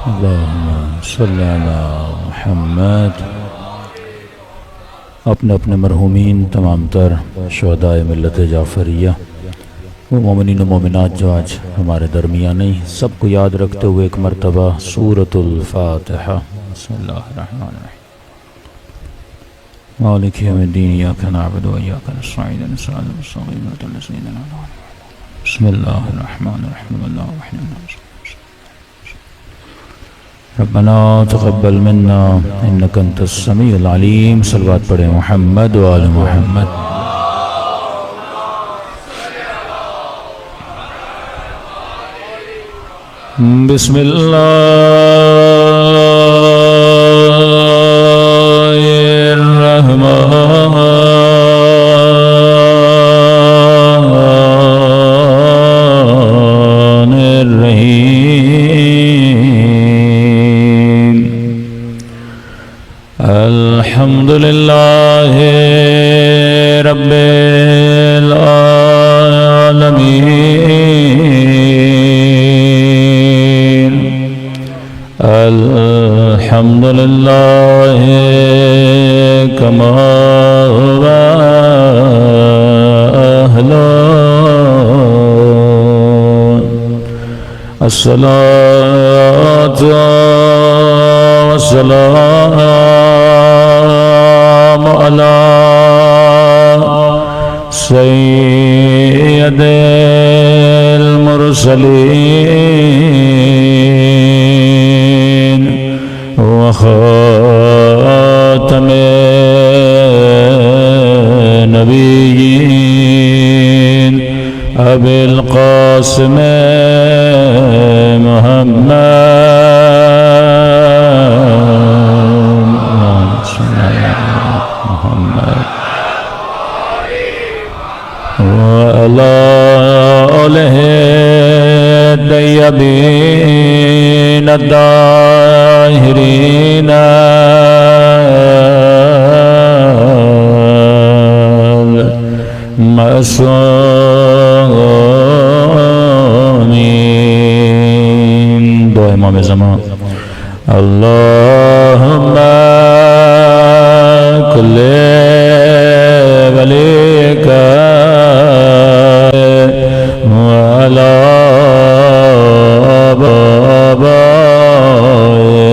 اللہم صلی علی محمد۔ اپنے اپنے مرحومین تمام تر شہدائے ملت جعفریہ وہ مومنین و مومنات جو آج ہمارے درمیان نہیں، سب کو یاد رکھتے ہوئے ایک مرتبہ سورۃ الفاتحہ۔ بسم اللہ الرحمن الرحیم۔ مالک یوم الدین، ایاک نعبد و ایاک نستعین، اہدنا الصراط المستقیم صراط الذین انعمت علیہم۔ بسم اللہ الرحمن الرحیم۔ اللہ الرحمن ربنا تقبل منا انک انت السمیع العلیم۔ صلوات پڑھیں محمد و آل محمد۔ بسم اللہ الرحمن الرحیم۔ الحمد للہ رب العالمین۔ الحمد للہ کما هو اہلہ۔ الصلاۃ والسلام علی سید المرسلین وخاتم النبیین ابی القاسم محمد وعلى آله الطيبين الطاهرين المعصومين۔ دعا امام زمان۔ اللهم كل وليك وعلى آبائه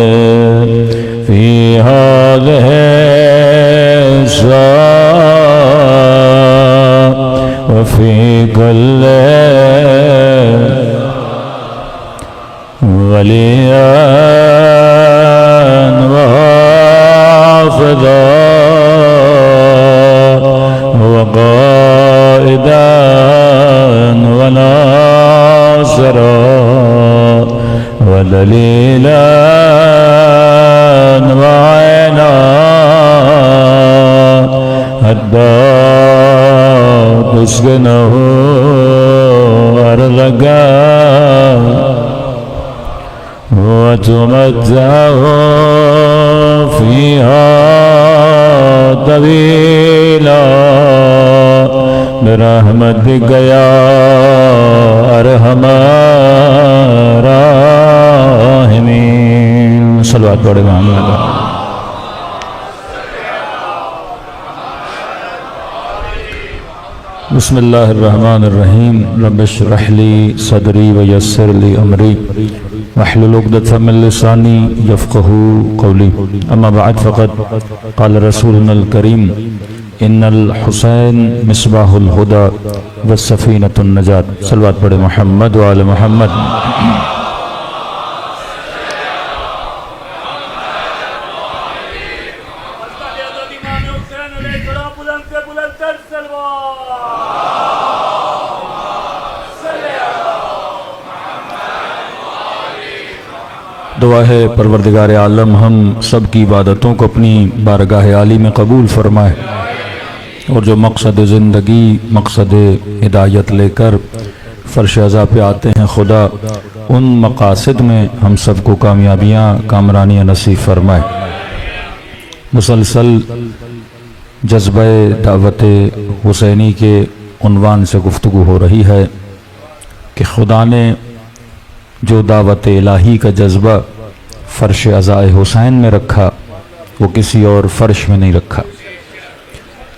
في هذه الساعة وفي كل وليا وحافظا وقائدا وناصرا ودليلا وعينا حتى تسكنه أرضك وتمتعه فيها طويلا برحمتك يا ارحم الراحمین۔ صلوات پڑھیں محمد۔ بسم اللہ الرحمن الرحیم۔ رب اشرح لی صدری ویسر لی امری واحلل عقدۃ من لسانی یفقہوا قولی۔ اما بعد فقد قال رسولنا الکریم ان الحسین مصباح الہدی والسفینۃ النجات۔ صلوات پڑھیں محمد و آل محمد۔ دعا ہے پروردگار عالم ہم سب کی عبادتوں کو اپنی بارگاہ عالی میں قبول فرمائے، اور جو مقصد زندگی مقصد ہدایت لے کر فرش عزا پہ آتے ہیں خدا ان مقاصد میں ہم سب کو کامیابیاں کامرانیاں نصیب فرمائے۔ مسلسل جذبہ دعوت حسینی کے عنوان سے گفتگو ہو رہی ہے کہ خدا نے جو دعوت الہی کا جذبہ فرش عزائے حسین میں رکھا، وہ کسی اور فرش میں نہیں رکھا۔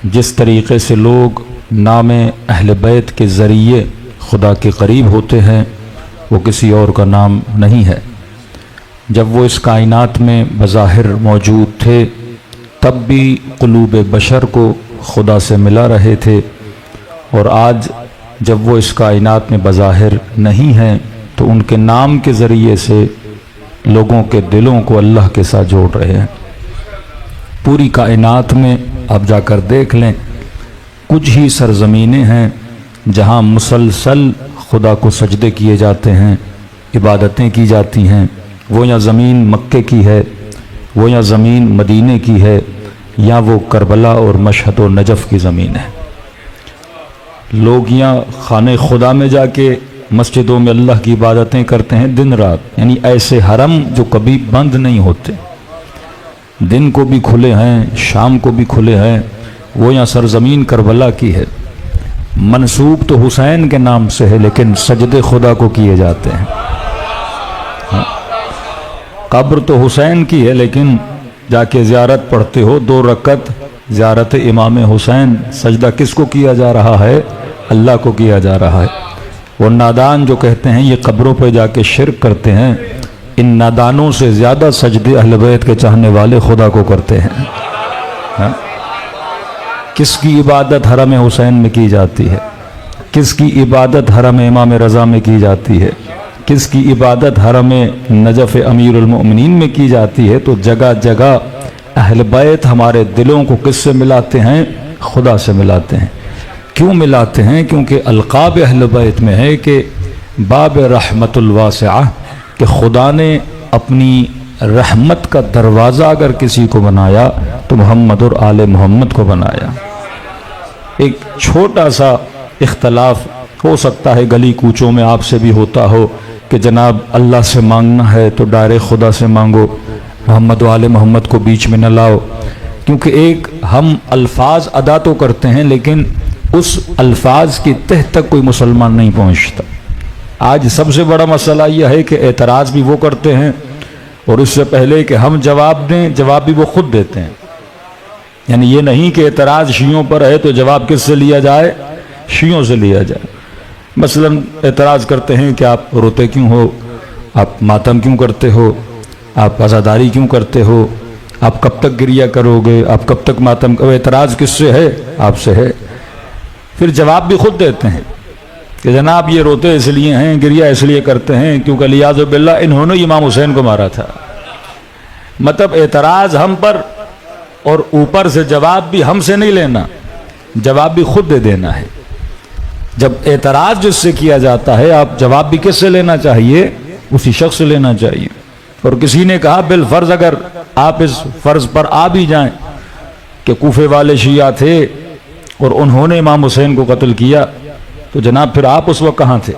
جس طریقے سے لوگ نام اہل بیت کے ذریعے خدا کے قریب ہوتے ہیں، وہ کسی اور کا نام نہیں ہے۔ جب وہ اس کائنات میں بظاہر موجود تھے تب بھی قلوب بشر کو خدا سے ملا رہے تھے، اور آج جب وہ اس کائنات میں بظاہر نہیں ہیں تو ان کے نام کے ذریعے سے لوگوں کے دلوں کو اللہ کے ساتھ جوڑ رہے ہیں۔ پوری کائنات میں آپ جا کر دیکھ لیں، کچھ ہی سرزمینیں ہیں جہاں مسلسل خدا کو سجدے کیے جاتے ہیں، عبادتیں کی جاتی ہیں۔ وہ یا زمین مکے کی ہے، وہ یا زمین مدینے کی ہے، یا وہ کربلا اور مشہد و نجف کی زمین ہے۔ لوگ یہاں خانہ خدا میں جا کے مسجدوں میں اللہ کی عبادتیں کرتے ہیں دن رات، یعنی ایسے حرم جو کبھی بند نہیں ہوتے، دن کو بھی کھلے ہیں، شام کو بھی کھلے ہیں۔ وہ یہاں سرزمین کربلا کی ہے، منسوب تو حسین کے نام سے ہے لیکن سجدے خدا کو کیے جاتے ہیں۔ قبر تو حسین کی ہے لیکن جا کے زیارت پڑھتے ہو 2 رکعت زیارت امام حسین، سجدہ کس کو کیا جا رہا ہے؟ اللہ کو کیا جا رہا ہے۔ وہ نادان جو کہتے ہیں یہ قبروں پہ جا کے شرک کرتے ہیں، ان نادانوں سے زیادہ سجدے اہل بیت کے چاہنے والے خدا کو کرتے ہیں۔ کس کی عبادت حرم حسین میں کی جاتی ہے؟ کس کی عبادت حرم امام رضا میں کی جاتی ہے؟ کس کی عبادت حرم نجف امیر المؤمنین میں کی جاتی ہے؟ تو جگہ جگہ اہل بیت ہمارے دلوں کو کس سے ملاتے ہیں؟ خدا سے ملاتے ہیں۔ کیوں ملاتے ہیں؟ کیونکہ القاب اہل بیت میں ہے کہ باب رحمت الواسعہ، کہ خدا نے اپنی رحمت کا دروازہ اگر کسی کو بنایا تو محمد اور آل محمد کو بنایا۔ ایک چھوٹا سا اختلاف ہو سکتا ہے، گلی کوچوں میں آپ سے بھی ہوتا ہو کہ جناب اللہ سے مانگنا ہے تو ڈائریکٹ خدا سے مانگو، محمد و آل محمد کو بیچ میں نہ لاؤ، کیونکہ ایک ہم الفاظ ادا تو کرتے ہیں لیکن اس الفاظ کی تہ تک کوئی مسلمان نہیں پہنچتا۔ آج سب سے بڑا مسئلہ یہ ہے کہ اعتراض بھی وہ کرتے ہیں اور اس سے پہلے کہ ہم جواب دیں، جواب بھی وہ خود دیتے ہیں۔ یعنی یہ نہیں کہ اعتراض شیعوں پر ہے تو جواب کس سے لیا جائے؟ شیعوں سے لیا جائے۔ مثلا اعتراض کرتے ہیں کہ آپ روتے کیوں ہو، آپ ماتم کیوں کرتے ہو، آپ عزاداری کیوں کرتے ہو، آپ کب تک گریہ کرو گے، آپ کب تک ماتم کرو؟ اعتراض کس سے ہے؟ آپ سے ہے۔ پھر جواب بھی خود دیتے ہیں کہ جناب یہ روتے اس لیے ہیں، گریہ اس لیے کرتے ہیں کیونکہ الیاذ باللہ انہوں نے امام حسین کو مارا تھا۔ مطلب اعتراض ہم پر، اور اوپر سے جواب بھی ہم سے نہیں لینا، جواب بھی خود دے دینا ہے۔ جب اعتراض جس سے کیا جاتا ہے آپ جواب بھی کس سے لینا چاہیے؟ اسی شخص سے لینا چاہیے۔ اور کسی نے کہا بالفرض اگر آپ اس فرض پر آ بھی جائیں کہ کوفے والے شیعہ تھے اور انہوں نے امام حسین کو قتل کیا، تو جناب پھر آپ اس وقت کہاں تھے؟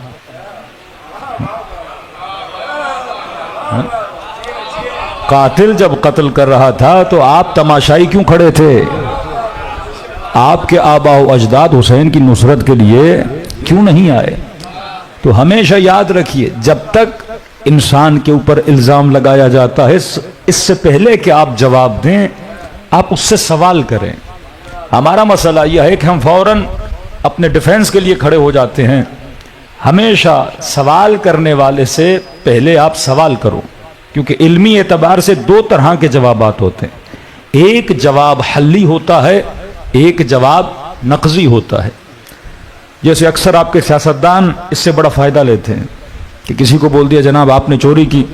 قاتل جب قتل کر رہا تھا تو آپ تماشائی کیوں کھڑے تھے؟ آپ کے آباء و اجداد حسین کی نصرت کے لیے کیوں نہیں آئے؟ تو ہمیشہ یاد رکھیے جب تک انسان کے اوپر الزام لگایا جاتا ہے اس سے پہلے کہ آپ جواب دیں آپ اس سے سوال کریں۔ ہمارا مسئلہ یہ ہے کہ ہم فوراً اپنے ڈیفنس کے لیے کھڑے ہو جاتے ہیں۔ ہمیشہ سوال کرنے والے سے پہلے آپ سوال کرو، کیونکہ علمی اعتبار سے 2 طرح کے جوابات ہوتے ہیں، ایک جواب حلی ہوتا ہے، ایک جواب نقضی ہوتا ہے۔ جیسے اکثر آپ کے سیاستدان اس سے بڑا فائدہ لیتے ہیں کہ کسی کو بول دیا جناب آپ نے چوری کی،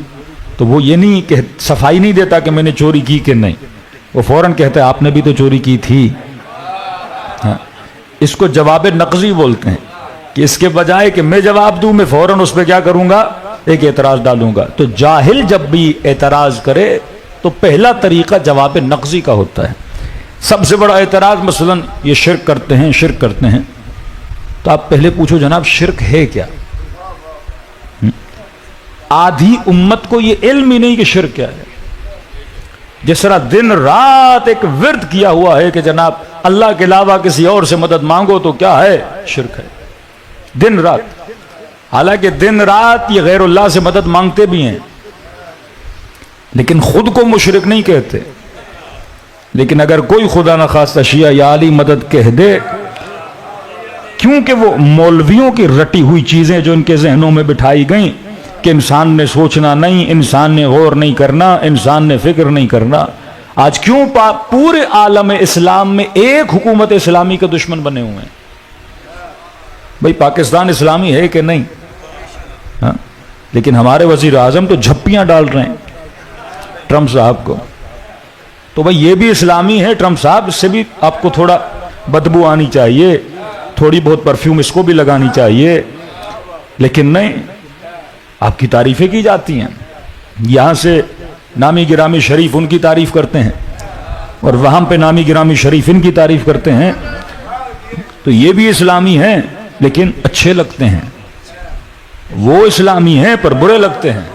تو وہ یہ نہیں کہ صفائی نہیں دیتا کہ میں نے چوری کی کہ نہیں، وہ فوراً کہتا ہے آپ نے بھی تو چوری کی تھی۔ اس کو جواب نقضی بولتے ہیں کہ اس کے بجائے کہ میں جواب دوں میں فوراً اس پہ کیا کروں گا؟ ایک اعتراض ڈالوں گا۔ تو جاہل جب بھی اعتراض کرے تو پہلا طریقہ جواب نقضی کا ہوتا ہے۔ سب سے بڑا اعتراض مثلا یہ شرک کرتے ہیں، شرک کرتے ہیں، تو آپ پہلے پوچھو جناب شرک ہے کیا؟ آدھی امت کو یہ علم ہی نہیں کہ شرک کیا ہے۔ جس طرح دن رات ایک ورد کیا ہوا ہے کہ جناب اللہ کے علاوہ کسی اور سے مدد مانگو تو کیا ہے؟ شرک ہے۔ دن رات، حالانکہ دن رات یہ غیر اللہ سے مدد مانگتے بھی ہیں، لیکن خود کو مشرک نہیں کہتے. لیکن اگر کوئی خدا نخواستہ شیعہ یا علی مدد کہہ دے، کیونکہ وہ مولویوں کی رٹی ہوئی چیزیں جو ان کے ذہنوں میں بٹھائی گئیں کہ انسان نے سوچنا نہیں، انسان نے غور نہیں کرنا، انسان نے فکر نہیں کرنا. آج کیوں پورے عالم اسلام میں ایک حکومت اسلامی کے دشمن بنے ہوئے ہیں؟ بھئی پاکستان اسلامی ہے کہ نہیں؟ ہاں؟ لیکن ہمارے وزیر اعظم تو جھپیاں ڈال رہے ہیں ٹرمپ صاحب کو. تو بھئی یہ بھی اسلامی ہے ٹرمپ صاحب، اس سے بھی آپ کو تھوڑا بدبو آنی چاہیے، تھوڑی بہت پرفیوم اس کو بھی لگانی چاہیے. لیکن نہیں، آپ کی تعریفیں کی جاتی ہیں. یہاں سے نامی گرامی شریف ان کی تعریف کرتے ہیں اور وہاں پہ نامی گرامی شریف ان کی تعریف کرتے ہیں. تو یہ بھی اسلامی ہیں لیکن اچھے لگتے ہیں، وہ اسلامی ہیں پر برے لگتے ہیں.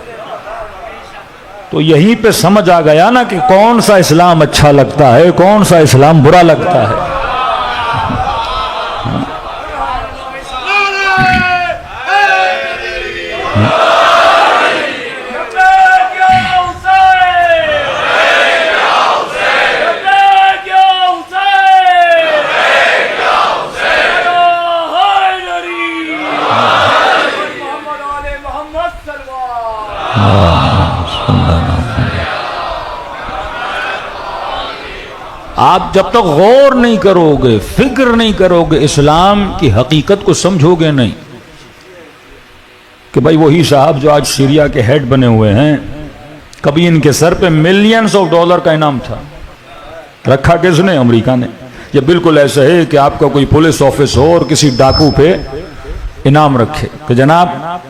تو یہیں پہ سمجھ آ گیا نا کہ کون سا اسلام اچھا لگتا ہے، کون سا اسلام برا لگتا ہے. آپ جب تک غور نہیں کرو گے، فکر نہیں کرو گے، اسلام کی حقیقت کو سمجھو گے نہیں. کہ بھائی وہی صاحب جو آج سیریا کے ہیڈ بنے ہوئے ہیں، کبھی ان کے سر پہ ملینز آف ڈالر کا انعام تھا. رکھا کس نے؟ امریکہ نے. یہ بالکل ایسا ہے کہ آپ کا کوئی پولیس آفس ہو اور کسی ڈاکو پہ انعام رکھے کہ جناب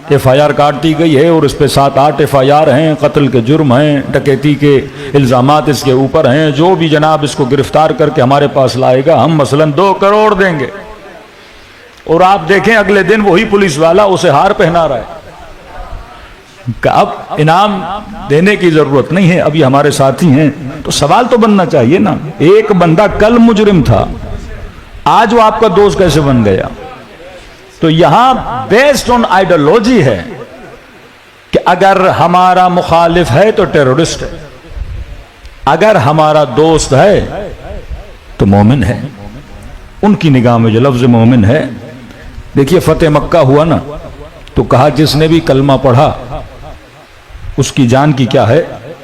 ایف آئی آر کاٹ دی گئی ہے اور اس پہ 7-8 ایف آئی آر ہیں، قتل کے جرم ہیں، ڈکیتی کے الزامات اس کے اوپر ہیں، جو بھی جناب اس کو گرفتار کر کے ہمارے پاس لائے گا ہم مثلاً 2 کروڑ دیں گے. اور آپ دیکھیں اگلے دن وہی پولیس والا اسے ہار پہنا رہا ہے کہ اب انعام دینے کی ضرورت نہیں ہے، اب یہ ہمارے ساتھی ہیں. تو سوال تو بننا چاہیے نا، ایک بندہ کل مجرم تھا، آج وہ آپ کا دوست کیسے بن گیا؟ تو یہاں بیسڈ آن آئیڈیالوجی ہے کہ اگر ہمارا مخالف ہے تو ٹیرورسٹ ہے، اگر ہمارا دوست ہے تو مومن ہے. ان کی نگاہ میں جو لفظ مومن ہے، دیکھیے فتح مکہ ہوا نا تو کہا جس نے بھی کلمہ پڑھا اس کی جان کی کیا ہے؟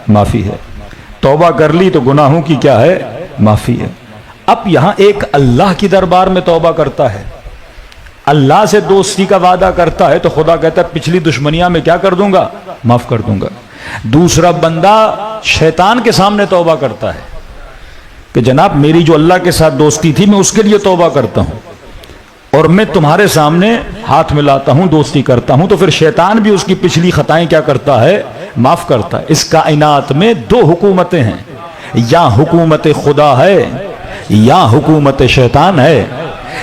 معافی ہے. توبہ کر لی تو گناہوں کی کیا ہے؟ معافی ہے. اب یہاں ایک اللہ کی دربار میں توبہ کرتا ہے، اللہ سے دوستی کا وعدہ کرتا ہے، تو خدا کہتا ہے پچھلی دشمنیاں میں کیا کر دوں گا؟ معاف کر دوں گا. دوسرا بندہ شیطان کے سامنے توبہ کرتا ہے کہ جناب میری جو اللہ کے ساتھ دوستی تھی میں اس کے لیے توبہ کرتا ہوں اور میں تمہارے سامنے ہاتھ ملاتا ہوں، دوستی کرتا ہوں. تو پھر شیطان بھی اس کی پچھلی خطائیں کیا کرتا ہے؟ معاف کرتا ہے. اس کائنات میں 2 حکومتیں ہیں، یا حکومت خدا ہے یا حکومت شیطان ہے.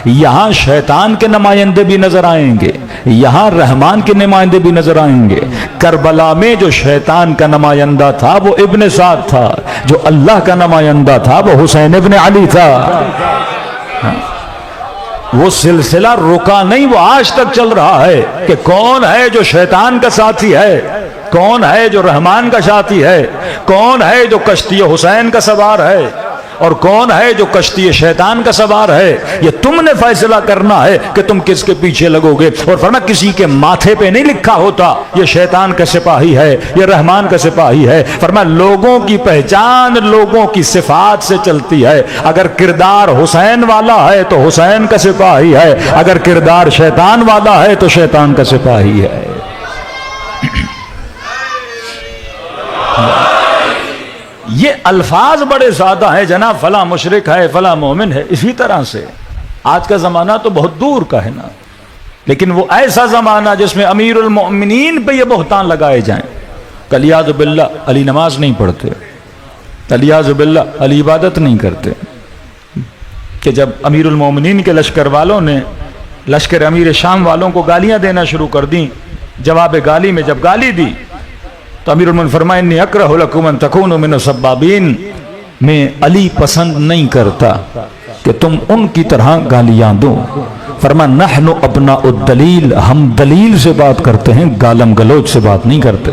یہاں شیطان کے نمائندے بھی نظر آئیں گے، یہاں رحمان کے نمائندے بھی نظر آئیں گے. کربلا میں جو شیطان کا نمائندہ تھا وہ ابن سعد تھا، جو اللہ کا نمائندہ تھا وہ حسین ابن علی تھا. وہ سلسلہ رکا نہیں، وہ آج تک چل رہا ہے کہ کون ہے جو شیطان کا ساتھی ہے، کون ہے جو رحمان کا ساتھی ہے، کون ہے جو کشتی حسین کا سوار ہے اور کون ہے جو کشتی شیطان کا سوار ہے. یہ تم نے فیصلہ کرنا ہے کہ تم کس کے پیچھے لگو گے. اور فرمایا کسی کے ماتھے پہ نہیں لکھا ہوتا یہ شیطان کا سپاہی ہے، یہ رحمان کا سپاہی ہے. فرمایا لوگوں کی پہچان لوگوں کی صفات سے چلتی ہے. اگر کردار حسین والا ہے تو حسین کا سپاہی ہے، اگر کردار شیطان والا ہے تو شیطان کا سپاہی ہے. یہ الفاظ بڑے زیادہ ہیں جناب، فلاں مشرک ہے، فلاں مومن ہے. اسی طرح سے آج کا زمانہ تو بہت دور کا ہے نا، لیکن وہ ایسا زمانہ جس میں امیر المؤمنین پہ یہ بہتان لگائے جائیں. الیاذ باللہ علی نماز نہیں پڑھتے، الیاذ باللہ علی عبادت نہیں کرتے. کہ جب امیر المؤمنین کے لشکر والوں نے لشکر امیر شام والوں کو گالیاں دینا شروع کر دیں، جواب گالی میں جب گالی دی تو امیر المؤمنین فرمائے انی اکرہ لکم ان تکونوا من السبابین، میں علی پسند نہیں کرتا کہ تم ان کی طرح گالیاں دو. فرمایا نحن ابناء الدلیل، ہم دلیل سے بات کرتے ہیں، گالم گلوچ سے بات نہیں کرتے.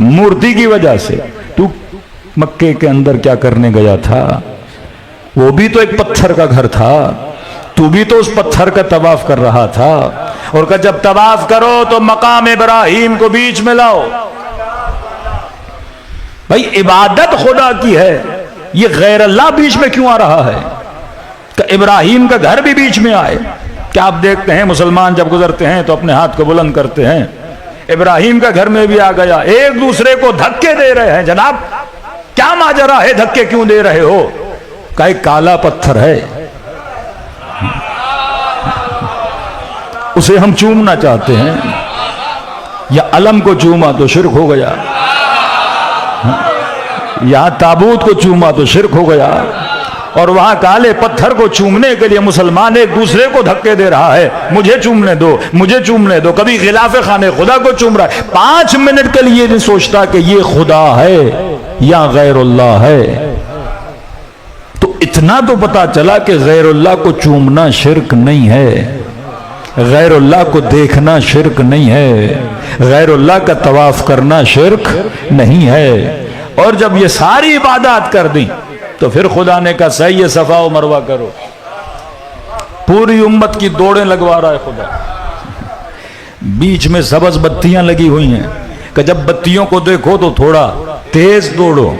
مورتی کی وجہ سے. تو مکے کے اندر کیا کرنے گیا تھا؟ وہ بھی تو ایک پتھر کا گھر تھا، تو بھی تو اس پتھر کا طواف کر رہا تھا. اور کہ جب طواف کرو تو مقام ابراہیم کو بیچ میں لاؤ. بھائی عبادت خدا کی ہے، یہ غیر اللہ بیچ میں کیوں آ رہا ہے؟ کہ ابراہیم کا گھر بھی بیچ میں آئے. کیا آپ دیکھتے ہیں مسلمان جب گزرتے ہیں تو اپنے ہاتھ کو بلند کرتے ہیں، ابراہیم کا گھر میں بھی آ گیا. ایک دوسرے کو دھکے دے رہے ہیں. جناب کیا ماجرا ہے، دھکے کیوں دے رہے ہو؟ کہ ایک کالا پتھر ہے، اسے ہم چومنا چاہتے ہیں، یا علم کو چوما تو شرک ہو گیا، یہاں تابوت کو چوما تو شرک ہو گیا، اور وہاں کالے پتھر کو چومنے کے لیے مسلمان ایک دوسرے کو دھکے دے رہا ہے. مجھے چومنے دو، مجھے چومنے دو. کبھی غلاف خانے خدا کو چوم رہا ہے. 5 منٹ کے لیے نہیں سوچتا کہ یہ خدا ہے یا غیر اللہ ہے. تو اتنا تو پتا چلا کہ غیر اللہ کو چومنا شرک نہیں ہے، غیر اللہ کو دیکھنا شرک نہیں ہے، غیر اللہ کا طواف کرنا شرک نہیں ہے. اور جب یہ ساری عبادات کر دیں تو پھر خدا نے کہا صحیح ہے، صفا و مروہ کرو. پوری امت کی دوڑیں لگوا رہا ہے خدا. بیچ میں سبز بتیاں لگی ہوئی ہیں کہ جب بتیوں کو دیکھو تو تھوڑا تیز دوڑو.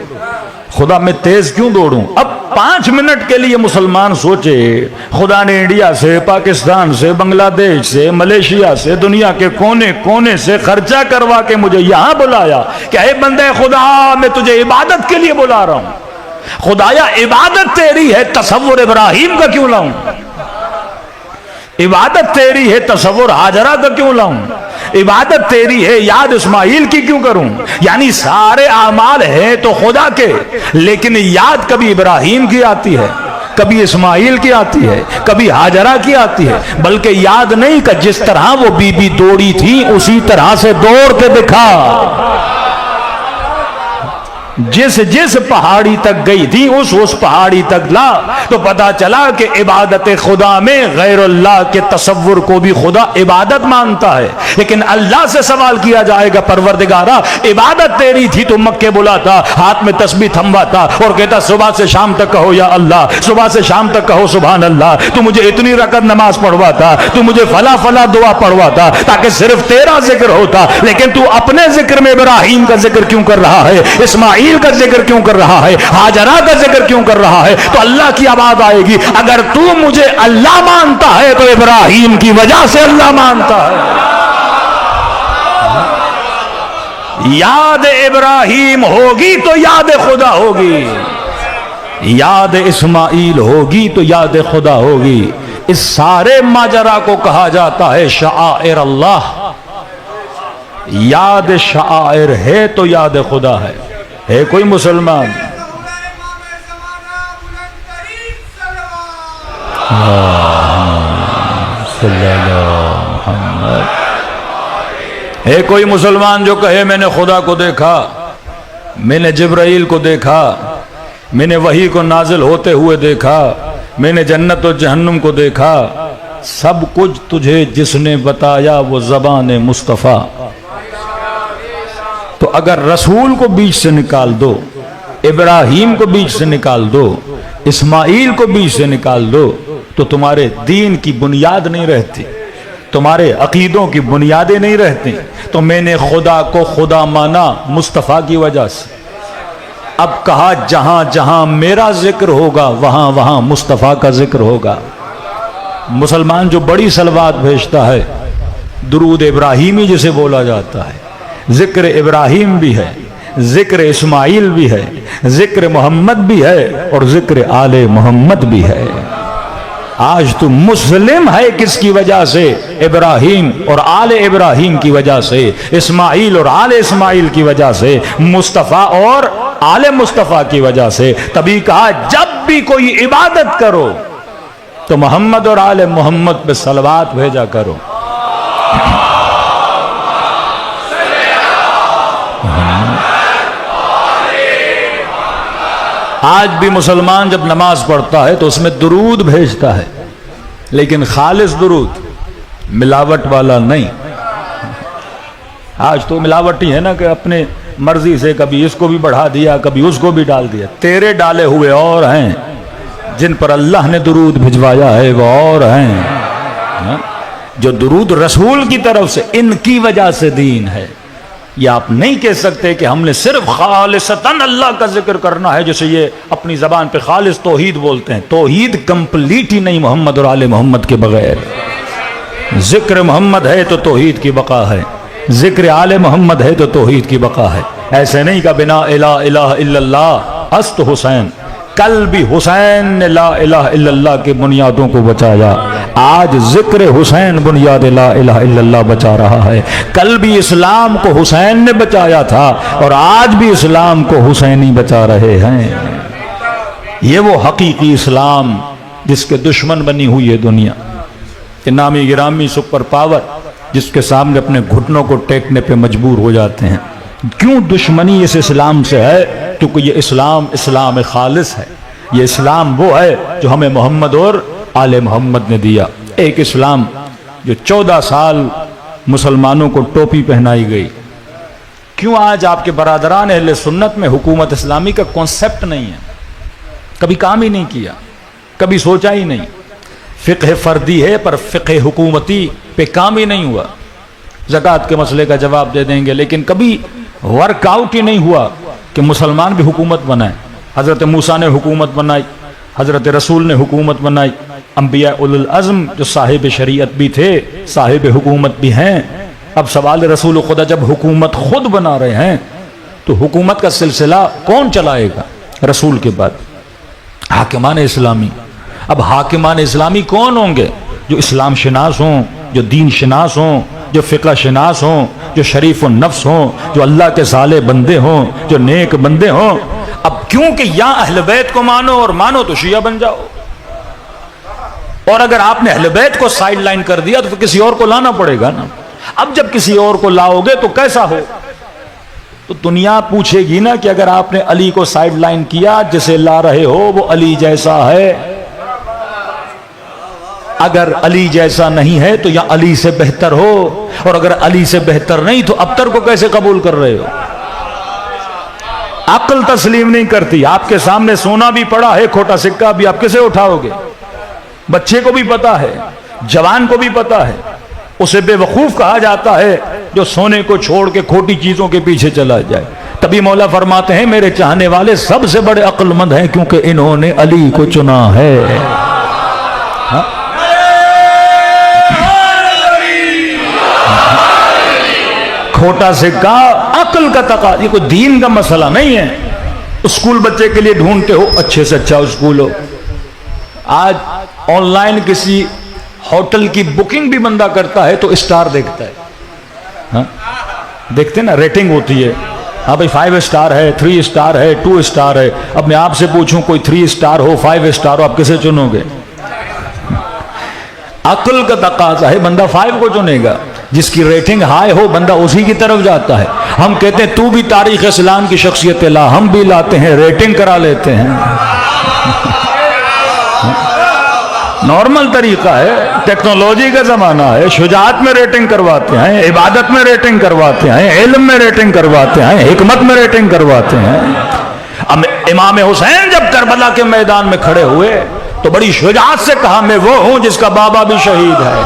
خدا میں تیز کیوں دوڑوں؟ اب 5 منٹ کے لیے مسلمان سوچے خدا نے انڈیا سے، پاکستان سے، بنگلہ دیش سے، ملیشیا سے، دنیا کے کونے کونے سے خرچہ کروا کے مجھے یہاں بلایا کہ اے بندے خدا میں تجھے عبادت کے لیے بلا رہا ہوں. خدایا عبادت تیری ہے، تصور ابراہیم کا کیوں لاؤں؟ عبادت تیری ہے، تصور ہاجرہ کا کیوں لاؤں؟ عبادت تیری ہے، یاد اسماعیل کی کیوں کروں؟ یعنی سارے اعمال ہیں تو خدا کے، لیکن یاد کبھی ابراہیم کی آتی ہے، کبھی اسماعیل کی آتی ہے، کبھی ہاجرہ کی آتی ہے. بلکہ یاد نہیں کہ جس طرح وہ بی بی دوڑی تھی اسی طرح سے دوڑ کے دکھا. جس پہاڑی تک گئی تھی اس پہاڑی تک لا. تو پتا چلا کہ عبادت خدا میں غیر اللہ کے تصور کو بھی خدا عبادت مانتا ہے. لیکن اللہ سے سوال کیا جائے گا پروردگارا عبادت تیری تھی تو مکے بلاتا، ہاتھ میں تسبیح تھمواتا اور کہتا صبح سے شام تک کہو یا اللہ، صبح سے شام تک کہو سبحان اللہ، تو مجھے اتنی رکعت نماز پڑھواتا، تو مجھے فلا فلا دعا پڑھواتا تاکہ صرف تیرا ذکر ہوتا. لیکن تو اپنے ذکر میں ابراہیم کا ذکر کیوں کر رہا ہے، اسماعیل کا ذکر کیوں کر رہا ہے، ہاجرہ کا ذکر کیوں کر رہا ہے؟ تو اللہ کی آواز آئے گی اگر تو مجھے اللہ مانتا ہے تو ابراہیم کی وجہ سے اللہ مانتا ہے. یاد ابراہیم ہوگی تو یاد خدا ہوگی، یاد اسماعیل ہوگی تو یاد خدا ہوگی. اس سارے ماجرا کو کہا جاتا ہے شعائر اللہ. یاد شعائر ہے تو یاد خدا ہے. ہے کوئی مسلمان ہے کوئی مسلمان جو کہے میں نے خدا کو دیکھا، میں نے جبرائیل کو دیکھا، میں نے وحی کو نازل ہوتے ہوئے دیکھا، میں نے جنت و جہنم کو دیکھا؟ سب کچھ تجھے جس نے بتایا وہ زبان مصطفیٰ. تو اگر رسول کو بیچ سے نکال دو، ابراہیم کو بیچ سے نکال دو، اسماعیل کو بیچ سے نکال دو، تو تمہارے دین کی بنیاد نہیں رہتی، تمہارے عقیدوں کی بنیادیں نہیں رہتی. تو میں نے خدا کو خدا مانا مصطفیٰ کی وجہ سے. اب کہا جہاں جہاں میرا ذکر ہوگا وہاں وہاں مصطفیٰ کا ذکر ہوگا. مسلمان جو بڑی صلوات بھیجتا ہے، درود ابراہیمی جسے بولا جاتا ہے، ذکر ابراہیم بھی ہے، ذکر اسماعیل بھی ہے، ذکر محمد بھی ہے اور ذکر آل محمد بھی ہے. آج تو مسلم ہے کس کی وجہ سے؟ ابراہیم اور آل ابراہیم کی وجہ سے، اسماعیل اور آل اسماعیل کی وجہ سے، مصطفیٰ اور آل مصطفیٰ کی وجہ سے. تبھی کہا جب بھی کوئی عبادت کرو تو محمد اور آل محمد پہ صلوات بھیجا کرو. آج بھی مسلمان جب نماز پڑھتا ہے تو اس میں درود بھیجتا ہے، لیکن خالص درود، ملاوٹ والا نہیں. آج تو ملاوٹ ہی ہے نا کہ اپنے مرضی سے کبھی اس کو بھی بڑھا دیا کبھی اس کو بھی ڈال دیا. تیرے ڈالے ہوئے اور ہیں, جن پر اللہ نے درود بھجوایا ہے وہ اور ہیں. جو درود رسول کی طرف سے, ان کی وجہ سے دین ہے. یہ آپ نہیں کہہ سکتے کہ ہم نے صرف خالصتاً اللہ کا ذکر کرنا ہے, جیسے یہ اپنی زبان پہ خالص توحید بولتے ہیں. توحید کمپلیٹ ہی نہیں محمد اور آل محمد کے بغیر. ذکر محمد ہے تو توحید کی بقا ہے, ذکر آل محمد ہے تو توحید کی بقا ہے. ایسے نہیں کہ بنا الہ الہ الا اللہ است حسین. کل بھی حسین نے لا الہ الا اللہ کی بنیادوں کو بچایا, آج ذکر حسین بنیاد لا الہ الا اللہ بچا رہا ہے. کل بھی اسلام کو حسین نے بچایا تھا اور آج بھی اسلام کو حسینی بچا رہے ہیں. یہ وہ حقیقی اسلام جس کے دشمن بنی ہوئی ہے دنیا, کہ نامی گرامی سپر پاور جس کے سامنے اپنے گھٹنوں کو ٹیکنے پہ مجبور ہو جاتے ہیں. کیوں دشمنی اس اسلام سے ہے؟ کیونکہ یہ اسلام خالص ہے. یہ اسلام وہ ہے جو ہمیں محمد اور آل محمد نے دیا. ایک اسلام جو 14 سال مسلمانوں کو ٹوپی پہنائی گئی. کیوں آج آپ کے برادران اہل سنت میں حکومت اسلامی کا کانسیپٹ نہیں ہے؟ کبھی کام ہی نہیں کیا, کبھی سوچا ہی نہیں. فقہ فردی ہے پر فقہ حکومتی پہ کام ہی نہیں ہوا. زکوٰۃ کے مسئلے کا جواب دے دیں گے, لیکن کبھی ورک آؤٹ ہی نہیں ہوا کہ مسلمان بھی حکومت بنائیں. حضرت موسیٰ نے حکومت بنائی, حضرت رسول نے حکومت بنائی, انبیاء اولو العزم جو صاحب شریعت بھی تھے صاحب حکومت بھی ہیں. اب سوال رسول خدا جب حکومت خود بنا رہے ہیں تو حکومت کا سلسلہ کون چلائے گا رسول کے بعد؟ حاکمان اسلامی. اب حاکمان اسلامی کون ہوں گے؟ جو اسلام شناس ہوں, جو دین شناس ہوں, جو فقہ شناس ہوں, جو شریف النفس ہوں, جو اللہ کے صالح بندے ہوں, جو نیک بندے ہوں. اب کیونکہ یا اہل بیت کو مانو اور مانو تو شیعہ بن جاؤ, اور اگر آپ نے اہل بیت کو سائیڈ لائن کر دیا تو کسی اور کو لانا پڑے گا نا. اب جب کسی اور کو لاؤ گے تو کیسا ہو؟ تو دنیا پوچھے گی نا کہ اگر آپ نے علی کو سائیڈ لائن کیا, جسے لا رہے ہو وہ علی جیسا ہے, اگر علی جیسا نہیں ہے تو یا علی سے بہتر ہو, اور اگر علی سے بہتر نہیں تو ابتر کو کیسے قبول کر رہے ہو؟ عقل تسلیم نہیں کرتی. آپ کے سامنے سونا بھی پڑا ہے, کھوٹا سکہ بھی, آپ کیسے اٹھاؤ گے؟ بچے کو بھی پتا ہے, جوان کو بھی پتا ہے. اسے بے وقوف کہا جاتا ہے جو سونے کو چھوڑ کے کھوٹی چیزوں کے پیچھے چلا جائے. تبھی مولا فرماتے ہیں میرے چاہنے والے سب سے بڑے عقل مند ہیں کیونکہ انہوں نے علی کو چنا ہے. کھوٹا سکہ عقل کا تقاضا, یہ کوئی دین کا مسئلہ نہیں ہے. اسکول بچے کے لیے ڈھونڈتے ہو, اچھے سے اچھا اسکول ہو. آج آن لائن کسی ہوٹل کی بکنگ بھی بندہ کرتا ہے تو اسٹار دیکھتا ہے. ہاں دیکھتے نا, ریٹنگ ہوتی ہے. ہاں بھائی 5 اسٹار ہے, 3 اسٹار ہے, 2 اسٹار ہے. اب میں آپ سے پوچھوں کوئی 3 اسٹار ہو, 5 اسٹار ہو, آپ کسے چنو گے؟ عقل کا تقاضا ہے, بندہ 5 کو چنے گا. جس کی ریٹنگ ہائی ہو بندہ اسی کی طرف جاتا ہے. ہم کہتے ہیں تو بھی تاریخ اسلام کی شخصیت لا, ہم بھی لاتے ہیں, ریٹنگ کرا لیتے ہیں. نارمل طریقہ ہے, ٹیکنالوجی کا زمانہ ہے. شجاعت میں ریٹنگ کرواتے ہیں, عبادت میں ریٹنگ کرواتے ہیں, علم میں ریٹنگ کرواتے ہیں, حکمت میں ریٹنگ کرواتے ہیں. امام حسین جب کربلا کے میدان میں کھڑے ہوئے تو بڑی شجاعت سے کہا میں وہ ہوں جس کا بابا بھی شہید ہے,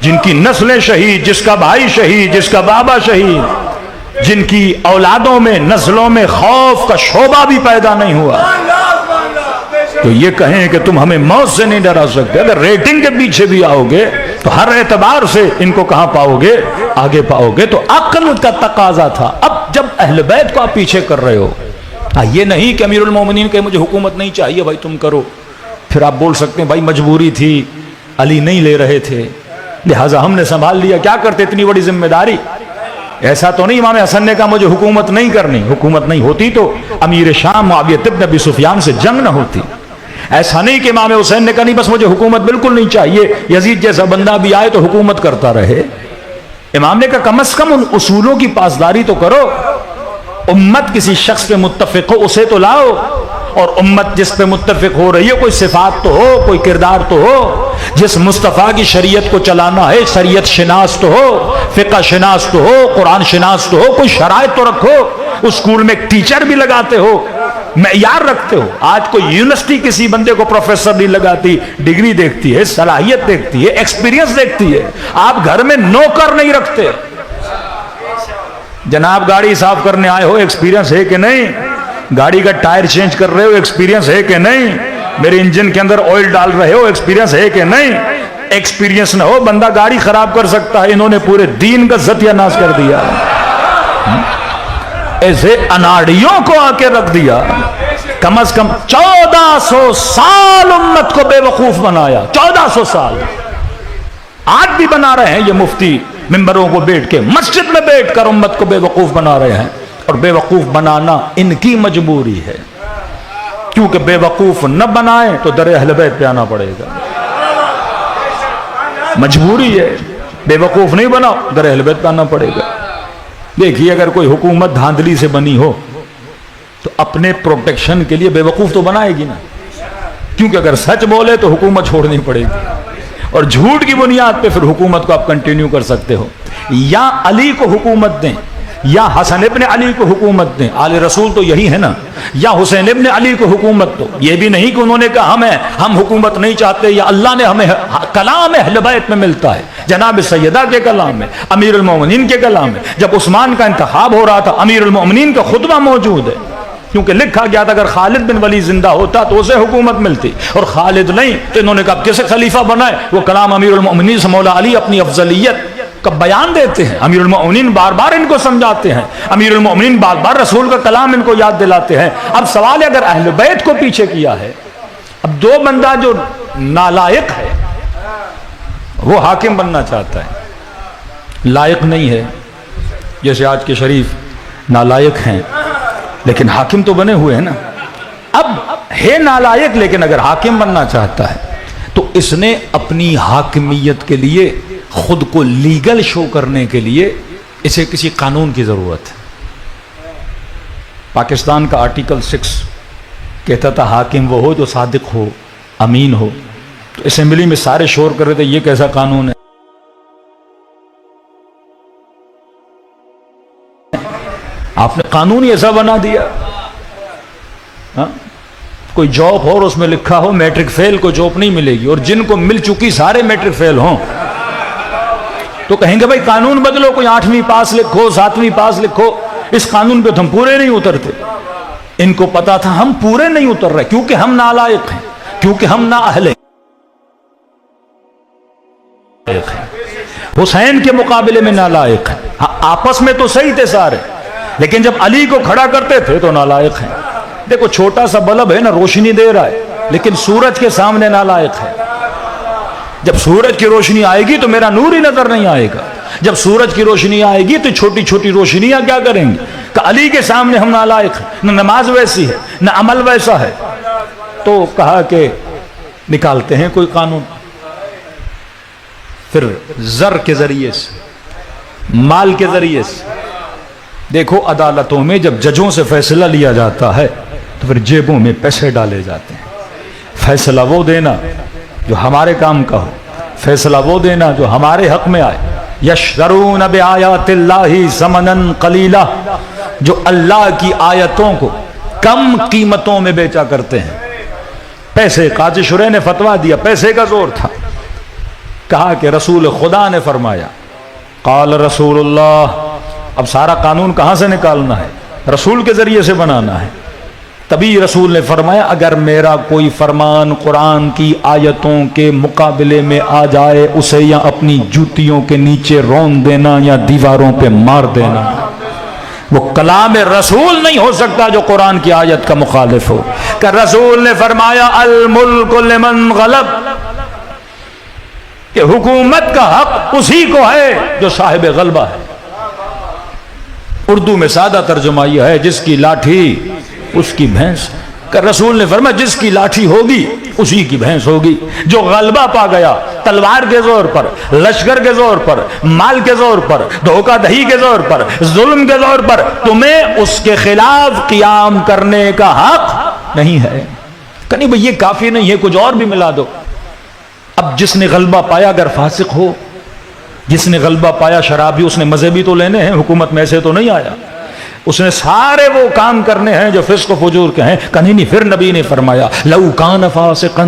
جن کی نسلیں شہید, جس کا بھائی شہید, جس کا بابا شہید, جن کی اولادوں میں نسلوں میں خوف کا شعبہ بھی پیدا نہیں ہوا. تو یہ کہیں کہ تم ہمیں موت سے نہیں ڈرا سکتے. اگر ریٹنگ کے پیچھے بھی آؤ گے تو ہر اعتبار سے ان کو کہاں پاؤ گے؟ آگے پاؤ گے. تو عقل کا تقاضا تھا. اب جب اہل بیت کو آپ پیچھے کر رہے ہو, یہ نہیں کہ امیر المومنین کہ مجھے حکومت نہیں چاہیے بھائی تم کرو. پھر آپ بول سکتے ہیں بھائی مجبوری تھی, علی نہیں لے رہے تھے لہٰذا ہم نے سنبھال لیا. کیا کرتے اتنی بڑی ذمہ داری؟ ایسا تو نہیں امام حسن نے کہا مجھے حکومت نہیں کرنی. حکومت نہیں ہوتی تو امیر شام معاویہ بن ابی سفیان سے جنگ نہ ہوتی. ایسا نہیں کہ امام حسین نے کہا نہیں بس مجھے حکومت بالکل نہیں چاہیے, یزید جیسا بندہ بھی آئے تو حکومت کرتا رہے. امام نے کہا کم از کم ان اصولوں کی پاسداری تو کرو. امت کسی شخص پہ متفق ہو اسے تو لاؤ, اور امت جس پہ متفق ہو رہی ہے کوئی صفات تو ہو, کوئی کردار تو ہو. جس مصطفیٰ کی شریعت کو چلانا ہے شریعت شناس تو ہو، فقہ شناس تو ہو، قرآن شناس تو ہو، کوئی شرائط تو رکھو، اسکول میں ایک ٹیچر بھی لگاتے ہو، معیار رکھتے ہو۔ آج کوئی یونیورسٹی کسی بندے کو پروفیسر نہیں لگاتی، ڈگری دیکھتی ہے، صلاحیت دیکھتی ہے، ایکسپیرینس دیکھتی ہے۔ آپ گھر میں نوکر نہیں رکھتے۔ جناب گاڑی صاف کرنے آئے ہو، ایکسپیرینس ہے کہ نہیں؟ گاڑی کا ٹائر چینج کر رہے ہو، ایکسپیرینس ہے کہ نہیں؟ میرے انجن کے اندر آئل ڈال رہے ہو، ایکسپیرینس ہے کہ نہیں؟ ایکسپیرینس نہ ہو بندہ گاڑی خراب کر سکتا ہے۔ انہوں نے پورے دین کا ستیہ ناش کر دیا، ایسے اناڑیوں کو آ کے رکھ دیا۔ کم از کم 1400 سال امت کو بے وقوف بنایا، 1400 سال۔ آج بھی بنا رہے ہیں یہ مفتی، ممبروں کو بیٹھ کے مسجد میں بیٹھ کر امت کو بے وقوف بنا رہے ہیں، اور بے وقوف بنانا ان کی مجبوری ہے، کیونکہ بے وقوف نہ بنائیں تو در اہل بیت پہ آنا پڑے گا۔ مجبوری ہے، بے وقوف نہیں بناؤ در اہل بیت پہ آنا پڑے گا۔ دیکھیے اگر کوئی حکومت دھاندلی سے بنی ہو تو اپنے پروٹیکشن کے لیے بے وقوف تو بنائے گی نا، کیونکہ اگر سچ بولے تو حکومت چھوڑنی پڑے گی، اور جھوٹ کی بنیاد پہ پھر حکومت کو آپ کنٹینیو کر سکتے ہو۔ یا علی کو حکومت دیں، یا حسن ابن علی کو حکومت دیں، آل رسول تو یہی ہے نا، یا حسین ابن علی کو حکومت دو۔ یہ بھی نہیں کہ انہوں نے کہا ہم حکومت نہیں چاہتے، یا اللہ نے ہمیں کلام اہل بیت میں ملتا ہے، جناب سیدہ کے کلام میں، امیر المومنین کے کلام میں۔ جب عثمان کا انتخاب ہو رہا تھا امیر المومنین کا خطبہ موجود ہے، کیونکہ لکھا گیا تھا اگر خالد بن ولید زندہ ہوتا تو اسے حکومت ملتی، اور خالد نہیں تو انہوں نے کہا کیسے خلیفہ بنائے۔ وہ کلام امیر المومنین سے مولا علی اپنی افضلیت کا بیان دیتے ہیں، امیر المومنین بار بار ان کو سمجھاتے ہیں، امیر المومنین بار بار رسول کا کلام ان کو یاد دلاتے ہیں۔ اب سوال ہے اگر اہل بیت کو پیچھے کیا ہے، اب دو بندہ جو نالائق ہے وہ حاکم بننا چاہتا ہے، لائق نہیں ہے، جیسے آج کے شریف نالائق ہیں لیکن حاکم تو بنے ہوئے ہیں نا۔ اب ہے نالائق لیکن اگر حاکم بننا چاہتا ہے تو اس نے اپنی حاکمیت کے لیے خود کو لیگل شو کرنے کے لیے اسے کسی قانون کی ضرورت ہے۔ پاکستان کا آرٹیکل 6 کہتا تھا حاکم وہ ہو جو صادق ہو، امین ہو، تو اسمبلی میں سارے شور کر رہے تھے یہ کیسا قانون ہے؟ آپ نے قانون ہی ایسا بنا دیا۔ کوئی جاب ہو اور اس میں لکھا ہو میٹرک فیل کو جاب نہیں ملے گی، اور جن کو مل چکی سارے میٹرک فیل ہوں تو کہیں گے بھائی قانون بدلو، کوئی 8ویں پاس لکھو، 7ویں پاس لکھو۔ اس قانون پہ تو ہم پورے نہیں اترتے۔ ان کو پتا تھا ہم پورے نہیں اتر رہے کیونکہ ہم نالائق ہیں، کیونکہ ہم نااہل ہیں۔ حسین کے مقابلے میں نالائق ہیں، آپس میں تو صحیح تھے سارے، لیکن جب علی کو کھڑا کرتے تھے تو نالائق ہیں۔ دیکھو چھوٹا سا بلب ہے نا، روشنی دے رہا ہے لیکن سورج کے سامنے نالائق ہے۔ جب سورج کی روشنی آئے گی تو میرا نور ہی نظر نہیں آئے گا، جب سورج کی روشنی آئے گی تو چھوٹی چھوٹی روشنیاں کیا کریں گی؟ کہ علی کے سامنے ہم نالائق ہیں، نہ نماز ویسی ہے نہ عمل ویسا ہے۔ تو کہا کہ نکالتے ہیں کوئی قانون، پھر زر کے ذریعے سے، مال کے ذریعے سے۔ دیکھو عدالتوں میں جب ججوں سے فیصلہ لیا جاتا ہے تو پھر جیبوں میں پیسے ڈالے جاتے ہیں۔ فیصلہ وہ دینا جو ہمارے کام کا ہو، فیصلہ وہ دینا جو ہمارے حق میں آئے۔ یشترون بآیات اللہ ثمنا قلیلا، جو اللہ کی آیتوں کو کم قیمتوں میں بیچا کرتے ہیں۔ پیسے، قاضی شرح نے فتویٰ دیا، پیسے کا زور تھا، کہا کہ رسول خدا نے فرمایا، قال رسول اللہ۔ اب سارا قانون کہاں سے نکالنا ہے؟ رسول کے ذریعے سے بنانا ہے۔ تبھی رسول نے فرمایا اگر میرا کوئی فرمان قرآن کی آیتوں کے مقابلے میں آ جائے اسے یا اپنی جوتیوں کے نیچے رون دینا یا دیواروں پہ مار دینا۔ وہ کلام رسول نہیں ہو سکتا جو قرآن کی آیت کا مخالف ہو۔ کہ رسول نے فرمایا الملک لمن غلب، کہ حکومت کا حق اسی کو ہے جو صاحب غلبہ ہے۔ اردو میں سادہ ترجمہ یہ ہے جس کی لاٹھی اس کی بھینس۔ کہ رسول نے فرمایا جس کی لاٹھی ہوگی اسی کی بھینس ہوگی۔ جو غلبہ پا گیا تلوار کے زور پر، لشکر کے زور پر، مال کے زور پر، دھوکہ دہی کے زور پر، ظلم کے زور پر، تمہیں اس کے خلاف قیام کرنے کا حق نہیں ہے۔ کہ نہیں بھئی یہ کافی نہیں ہے، کچھ اور بھی ملا دو۔ اب جس نے غلبہ پایا اگر فاسق ہو، جس نے غلبہ پایا شرابی، اس نے مزے بھی تو لینے ہیں، حکومت میں سے تو نہیں آیا، اس نے سارے وہ کام کرنے ہیں جو فسق و فجور کے ہیں. کہیں نہیں. پھر نبی نے فرمایا لو کان فاسقا،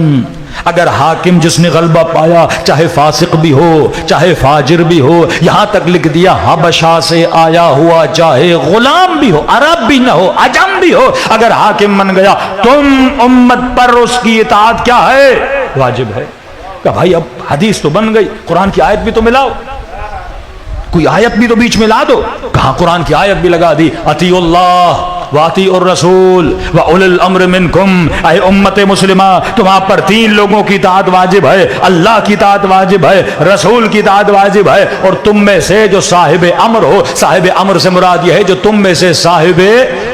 اگر حاکم جس نے غلبہ پایا چاہے فاسق بھی ہو چاہے فاجر بھی ہو، یہاں تک لکھ دیا حبشہ سے آیا ہوا چاہے غلام بھی ہو، عرب بھی نہ ہو عجم بھی ہو، اگر حاکم بن گیا تم امت پر اس کی اطاعت کیا ہے؟ واجب ہے. کہ بھائی اب حدیث تو بن گئی، قرآن کی آیت بھی تو ملاؤ، کوئی آیت بھی تو بیچ میں لا دو. کہاں قرآن کی آیت بھی لگا دی، اطیعوا اللہ واطیعوا الرسول واولی الامر منکم. اے امت مسلمہ، تمہاں پر 3 لوگوں کی اطاعت واجب ہے، اللہ کی اطاعت واجب ہے، رسول کی اطاعت واجب ہے، اور تم میں سے جو صاحب امر ہو، صاحب امر سے مراد یہ ہے جو تم میں سے صاحب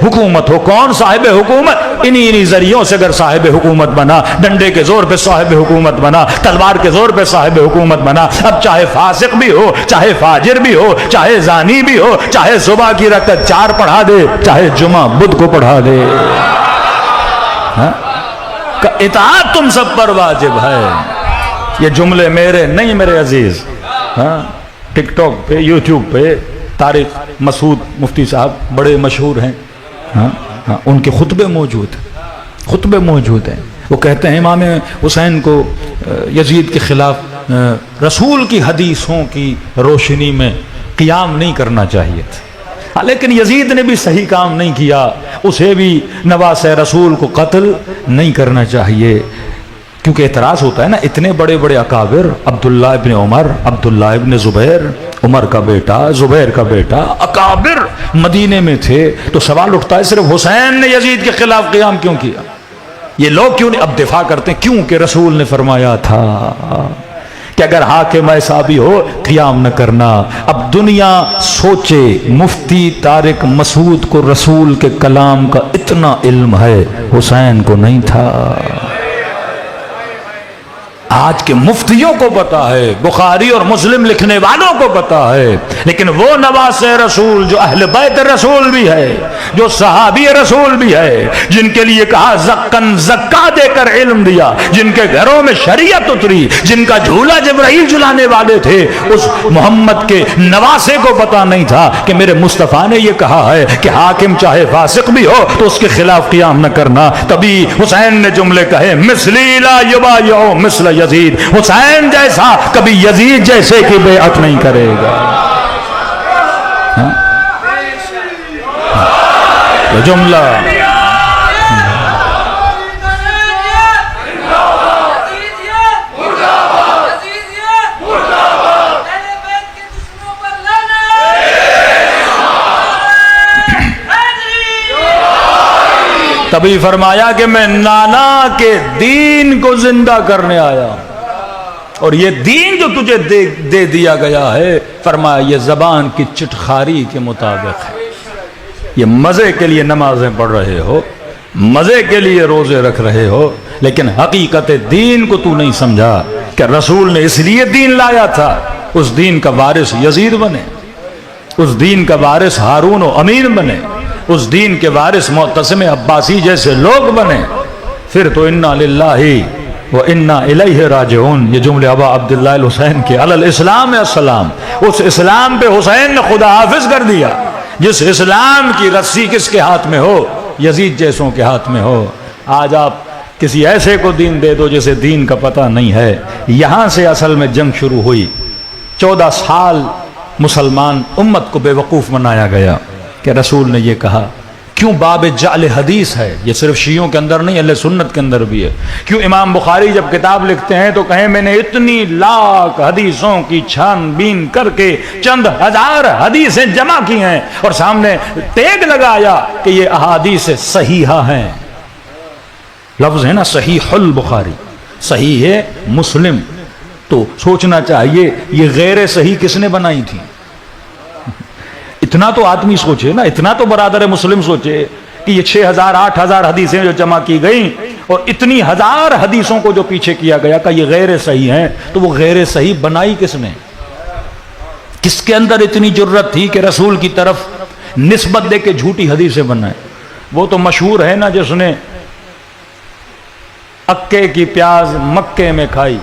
حکومت ہو. کون صاحب حکومت؟ انہی ذریعوں سے اگر صاحب حکومت بنا، ڈنڈے کے زور پہ صاحب حکومت بنا، تلوار کے زور پہ صاحب حکومت بنا. اب چاہے فاسق بھی ہو چاہے فاجر بھی ہو چاہے زانی بھی ہو، چاہے صبح کی رکعت 4 پڑھا دے چاہے جمعہ بدھ کو پڑھا دے، اطاعت تم سب پر واجب ہے. یہ جملے میرے نہیں میرے عزیز، ٹک ٹاک پہ یوٹیوب پہ طارق مسعود مفتی صاحب بڑے مشہور ہیں، ان کے خطبے موجود ہیں. وہ کہتے ہیں امام حسین کو یزید کے خلاف رسول کی حدیثوں کی روشنی میں قیام نہیں کرنا چاہیے تھا، لیکن یزید نے بھی صحیح کام نہیں کیا، اسے بھی نواسہ رسول کو قتل نہیں کرنا چاہیے. کیونکہ اعتراض ہوتا ہے نا، اتنے بڑے بڑے اکابر، عبداللہ ابن عمر، عبداللہ ابن زبیر، عمر کا بیٹا، زبیر کا بیٹا، اکابر مدینے میں تھے، تو سوال اٹھتا ہے صرف حسین نے یزید کے خلاف قیام کیوں کیا؟ یہ لوگ کیوں نہیں اب دفاع کرتے ہیں؟ کیوں کہ رسول نے فرمایا تھا کہ اگر حاکم ایسا بھی ہو قیام نہ کرنا. اب دنیا سوچے مفتی طارق مسعود کو رسول کے کلام کا اتنا علم ہے، حسین کو نہیں تھا. آج کے مفتیوں کو پتا ہے، بخاری اور مسلم لکھنے والوں کو پتا ہے، لیکن وہ نواسہ رسول جو اہل بیت رسول بھی ہے، جو صحابی رسول بھی ہے، جن کے لیے کہا زکن زکا دے کر علم دیا، جن کے گھروں میں شریعت اتری، جن کا جھولا جبرائیل جلانے والے تھے، اس محمد کے نواسے کو پتا نہیں تھا کہ میرے مصطفیٰ نے یہ کہا ہے کہ حاکم چاہے فاسق بھی ہو تو اس کے خلاف قیام نہ کرنا. تبھی حسین نے جملے کہے مثلی لا یبایع مثل یزید، حسین جیسا کبھی یزید جیسے کی بیعت نہیں کرے گا. یہ جملہ تبھی فرمایا کہ میں نانا کے دین کو زندہ کرنے آیا، اور یہ دین جو تجھے دے دیا گیا ہے، فرمایا یہ زبان کی چٹخاری کے مطابق ہے. یہ مزے کے لیے نمازیں پڑھ رہے ہو، مزے کے لیے روزے رکھ رہے ہو، لیکن حقیقت دین کو تو نہیں سمجھا کہ رسول نے اس لیے دین لایا تھا. اس دین کا وارث یزید بنے، اس دین کا وارث ہارون و امین بنے، اس دین کے وارث معتصم عباسی جیسے لوگ بنے، پھر تو انا للہ و انا الیہ راجعون. یہ جملے ابا عبداللہ الحسین کے علی الاسلام السلام، اس اسلام پہ حسین نے خدا حافظ کر دیا. جس اسلام کی رسی کس کے ہاتھ میں ہو؟ یزید جیسوں کے ہاتھ میں ہو. آج آپ کسی ایسے کو دین دے دو جسے دین کا پتہ نہیں ہے. یہاں سے اصل میں جنگ شروع ہوئی. 14 سال مسلمان امت کو بے وقوف بنایا گیا کہ رسول نے یہ کہا. کیوں باب جعل حدیث ہے؟ یہ صرف شیعوں کے اندر نہیں، اہل سنت کے اندر بھی ہے. کیوں امام بخاری جب کتاب لکھتے ہیں تو کہیں میں نے اتنی لاکھ حدیثوں کی چھان بین کر کے چند ہزار حدیثیں جمع کی ہیں اور سامنے ٹیگ لگایا کہ یہ احادیث صحیحہ ہیں. لفظ ہے نا صحیح البخاری، صحیح ہے مسلم. تو سوچنا چاہیے یہ غیر صحیح کس نے بنائی تھی؟ اتنا تو آدمی سوچے نا، اتنا تو برادر مسلم سوچے کہ یہ 6000 8000 حدیثیں جو جمع کی گئیں اور اتنی ہزار حدیثوں کو جو پیچھے کیا گیا کہ یہ غیر صحیح ہیں، تو وہ غیر صحیح بنائی کس نے؟ کس کے اندر اتنی جرت تھی کہ رسول کی طرف نسبت دے کے جھوٹی حدیثیں بنائے؟ وہ تو مشہور ہے نا جس نے اکے کی پیاز مکے میں کھائی،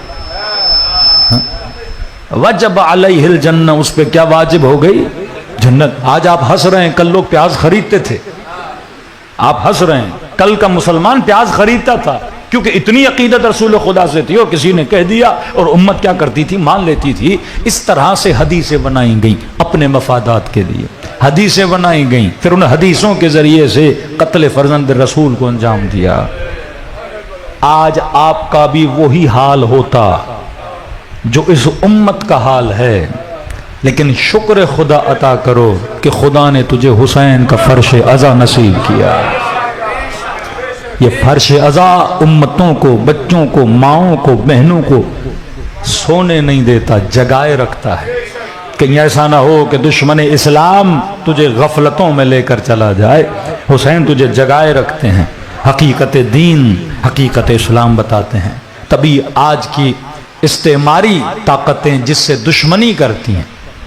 وجب علیہ الجنہ، اس پہ کیا واجب ہو گئی؟ جنت۔ آج آپ ہنس رہے ہیں، کل لوگ پیاز خریدتے تھے۔ آپ ہنس رہے ہیں، کل کا مسلمان پیاز خریدتا تھا، کیونکہ اتنی عقیدت رسول خدا سے تھی، اور کسی نے کہہ دیا اور امت کیا کرتی تھی؟ مان لیتی تھی۔ اس طرح سے حدیثیں بنائی گئیں اپنے مفادات کے لیے، حدیثیں بنائی گئیں، پھر ان حدیثوں کے ذریعے سے قتل فرزند رسول کو انجام دیا۔ آج آپ کا بھی وہی حال ہوتا جو اس امت کا حال ہے، لیکن شکر خدا عطا کرو کہ خدا نے تجھے حسین کا فرش عزا نصیب کیا۔ یہ فرش عزا امتوں کو، بچوں کو، ماؤں کو، بہنوں کو سونے نہیں دیتا، جگائے رکھتا ہے۔ کہیں ایسا نہ ہو کہ دشمن اسلام تجھے غفلتوں میں لے کر چلا جائے، حسین تجھے جگائے رکھتے ہیں، حقیقت دین، حقیقت اسلام بتاتے ہیں۔ تبھی آج کی استعماری طاقتیں جس سے دشمنی کرتی ہیں،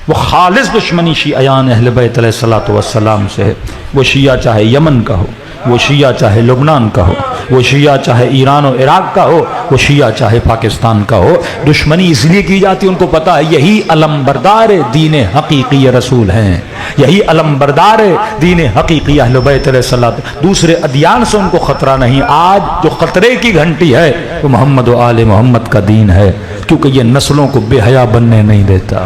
وہ خالص دشمنی شیعیان اہل بیت علیہ الصلوۃ والسلام سے ہے۔ وہ شیعہ چاہے یمن کا ہو، وہ شیعہ چاہے لبنان کا ہو، وہ شیعہ چاہے ایران و عراق کا ہو، وہ شیعہ چاہے پاکستان کا ہو، دشمنی اس لیے کی جاتی ہے، ان کو پتہ ہے یہی علمبردار دین حقیقی رسول ہیں، یہی علمبردار دین حقیقی اہل بیت علیہ الصلوۃ۔ دوسرے ادیان سے ان کو خطرہ نہیں۔ آج جو خطرے کی گھنٹی ہے وہ محمد و آل محمد کا دین ہے، کیونکہ یہ نسلوں کو بے حیا بننے نہیں دیتا،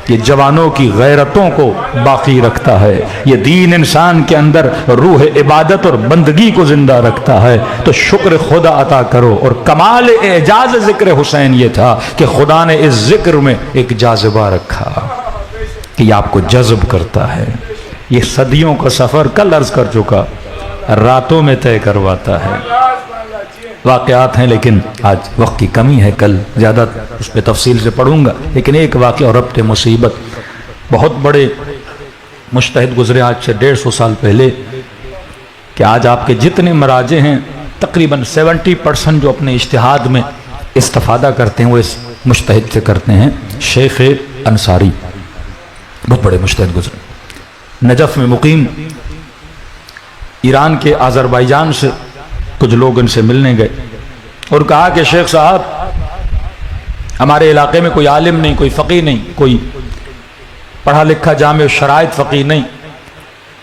یہ جوانوں کی غیرتوں کو باقی رکھتا ہے، یہ دین انسان کے اندر روح عبادت اور بندگی کو زندہ رکھتا ہے۔ تو شکر خدا عطا کرو۔ اور کمال اعجاز ذکر حسین یہ تھا کہ خدا نے اس ذکر میں ایک جاذبہ رکھا کہ یہ آپ کو جذب کرتا ہے۔ یہ صدیوں کا سفر کل عرض کر چکا، راتوں میں طے کرواتا ہے۔ واقعات ہیں لیکن آج وقت کی کمی ہے، کل زیادہ اس پہ تفصیل سے پڑھوں گا، لیکن ایک واقعہ اور ربط مصیبت۔ بہت بڑے مجتہد گزرے آج سے 150 سال پہلے، کہ آج آپ کے جتنے مراجع ہیں تقریباً 70% جو اپنے اجتہاد میں استفادہ کرتے ہیں وہ اس مجتہد سے کرتے ہیں، شیخ انصاری۔ بہت بڑے مجتہد گزرے، نجف میں مقیم۔ ایران کے آذربائیجان سے کچھ لوگ ان سے ملنے گئے اور کہا کہ شیخ صاحب، ہمارے علاقے میں کوئی عالم نہیں، کوئی فقیہ نہیں، کوئی پڑھا لکھا جامع شرائط فقیہ نہیں،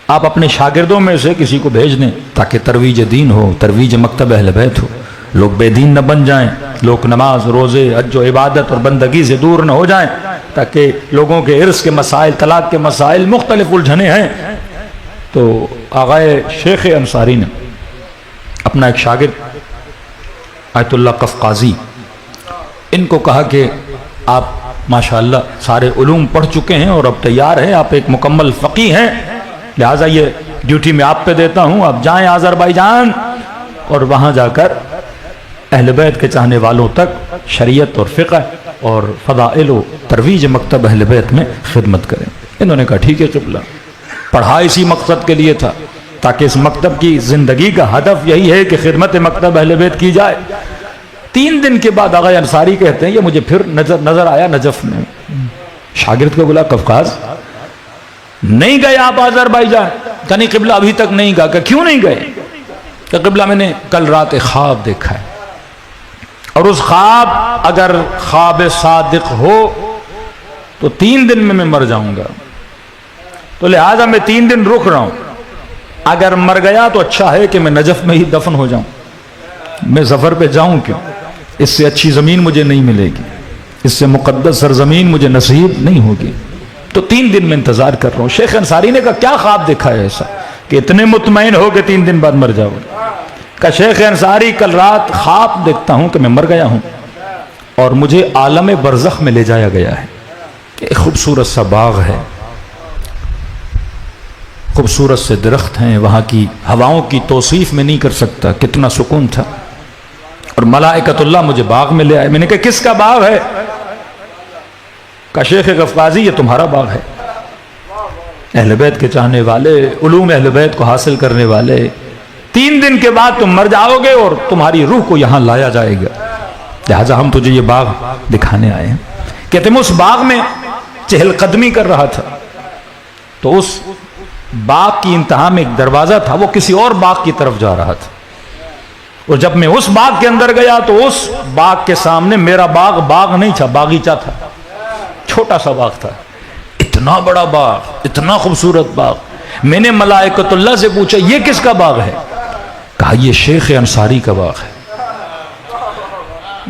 آپ اپنے شاگردوں میں سے کسی کو بھیج دیں تاکہ ترویج دین ہو، ترویج مکتب اہل بیت ہو، لوگ بے دین نہ بن جائیں، لوگ نماز، روزے، حج و عبادت اور بندگی سے دور نہ ہو جائیں، تاکہ لوگوں کے ارث کے مسائل، طلاق کے مسائل، مختلف الجھنیں ہیں۔ تو آغائے شیخ انصاری نے اپنا ایک شاگرد آیت اللہ قفقازی، ان کو کہا کہ آپ ماشاءاللہ سارے علوم پڑھ چکے ہیں اور اب تیار ہیں، آپ ایک مکمل فقیہ ہیں، لہٰذا یہ ڈیوٹی میں آپ پہ دیتا ہوں، آپ جائیں آذربائیجان اور وہاں جا کر اہل بیت کے چاہنے والوں تک شریعت اور فقہ اور فضائل و ترویج مکتب اہل بیت میں خدمت کریں۔ انہوں نے کہا ٹھیک ہے قبلہ۔ پڑھا اسی مقصد کے لیے تھا تاکہ اس مکتب کی زندگی کا ہدف یہی ہے کہ خدمت مکتب اہل بیت کی جائے۔ 3 دن کے بعد آغا انصاری کہتے ہیں یہ مجھے پھر نظر آیا نجف میں۔ شاگرد کو بولا قفقاز نہیں گئے آپ آذربائیجان؟ کہ نہیں قبلہ ابھی تک نہیں گیا۔ کہ کیوں نہیں گئے؟ کہ قبلہ میں نے کل رات خواب دیکھا ہے، اور اس خواب اگر خواب صادق ہو تو 3 دن میں مر جاؤں گا، تو لہذا میں 3 دن رک رہا ہوں، اگر مر گیا تو اچھا ہے کہ میں نجف میں ہی دفن ہو جاؤں، میں سفر پہ جاؤں کیوں؟ اس سے اچھی زمین مجھے نہیں ملے گی، اس سے مقدس سرزمین مجھے نصیب نہیں ہوگی، تو 3 دن میں انتظار کر رہا ہوں۔ شیخ انصاری نے کہا کیا خواب دیکھا ہے ایسا کہ اتنے مطمئن ہو کہ 3 دن بعد مر جاؤ؟ کہ شیخ انصاری کل رات خواب دیکھتا ہوں کہ میں مر گیا ہوں اور مجھے عالم برزخ میں لے جایا گیا ہے، ایک خوبصورت سا باغ ہے، خوبصورت سے درخت ہیں، وہاں کی ہواؤں کی توصیف میں نہیں کر سکتا کتنا سکون تھا، اور ملائکۃ اللہ مجھے باغ میں لے آئے۔ میں نے کہا کس کا باغ ہے؟ کہا شیخ قفقازی یہ تمہارا باغ ہے، اہل بیت کے چاہنے والے، علوم اہل بیت کو حاصل کرنے والے، 3 دن کے بعد تم مر جاؤ گے اور تمہاری روح کو یہاں لایا جائے گا، لہذا ہم تجھے یہ باغ دکھانے آئے ہیں۔ کہتے میں اس باغ میں چہل قدمی کر رہا تھا، تو اس باغ کی انتہا میں ایک دروازہ تھا، وہ کسی اور باغ کی طرف جا رہا تھا، اور جب میں اس باغ کے اندر گیا تو اس باغ کے سامنے میرا باغ نہیں تھا، باغیچہ تھا، چھوٹا سا باغ تھا، اتنا بڑا باغ، اتنا خوبصورت باغ۔ میں نے ملائکۃ اللہ سے پوچھا یہ کس کا باغ ہے؟ کہا یہ شیخ انصاری کا باغ ہے۔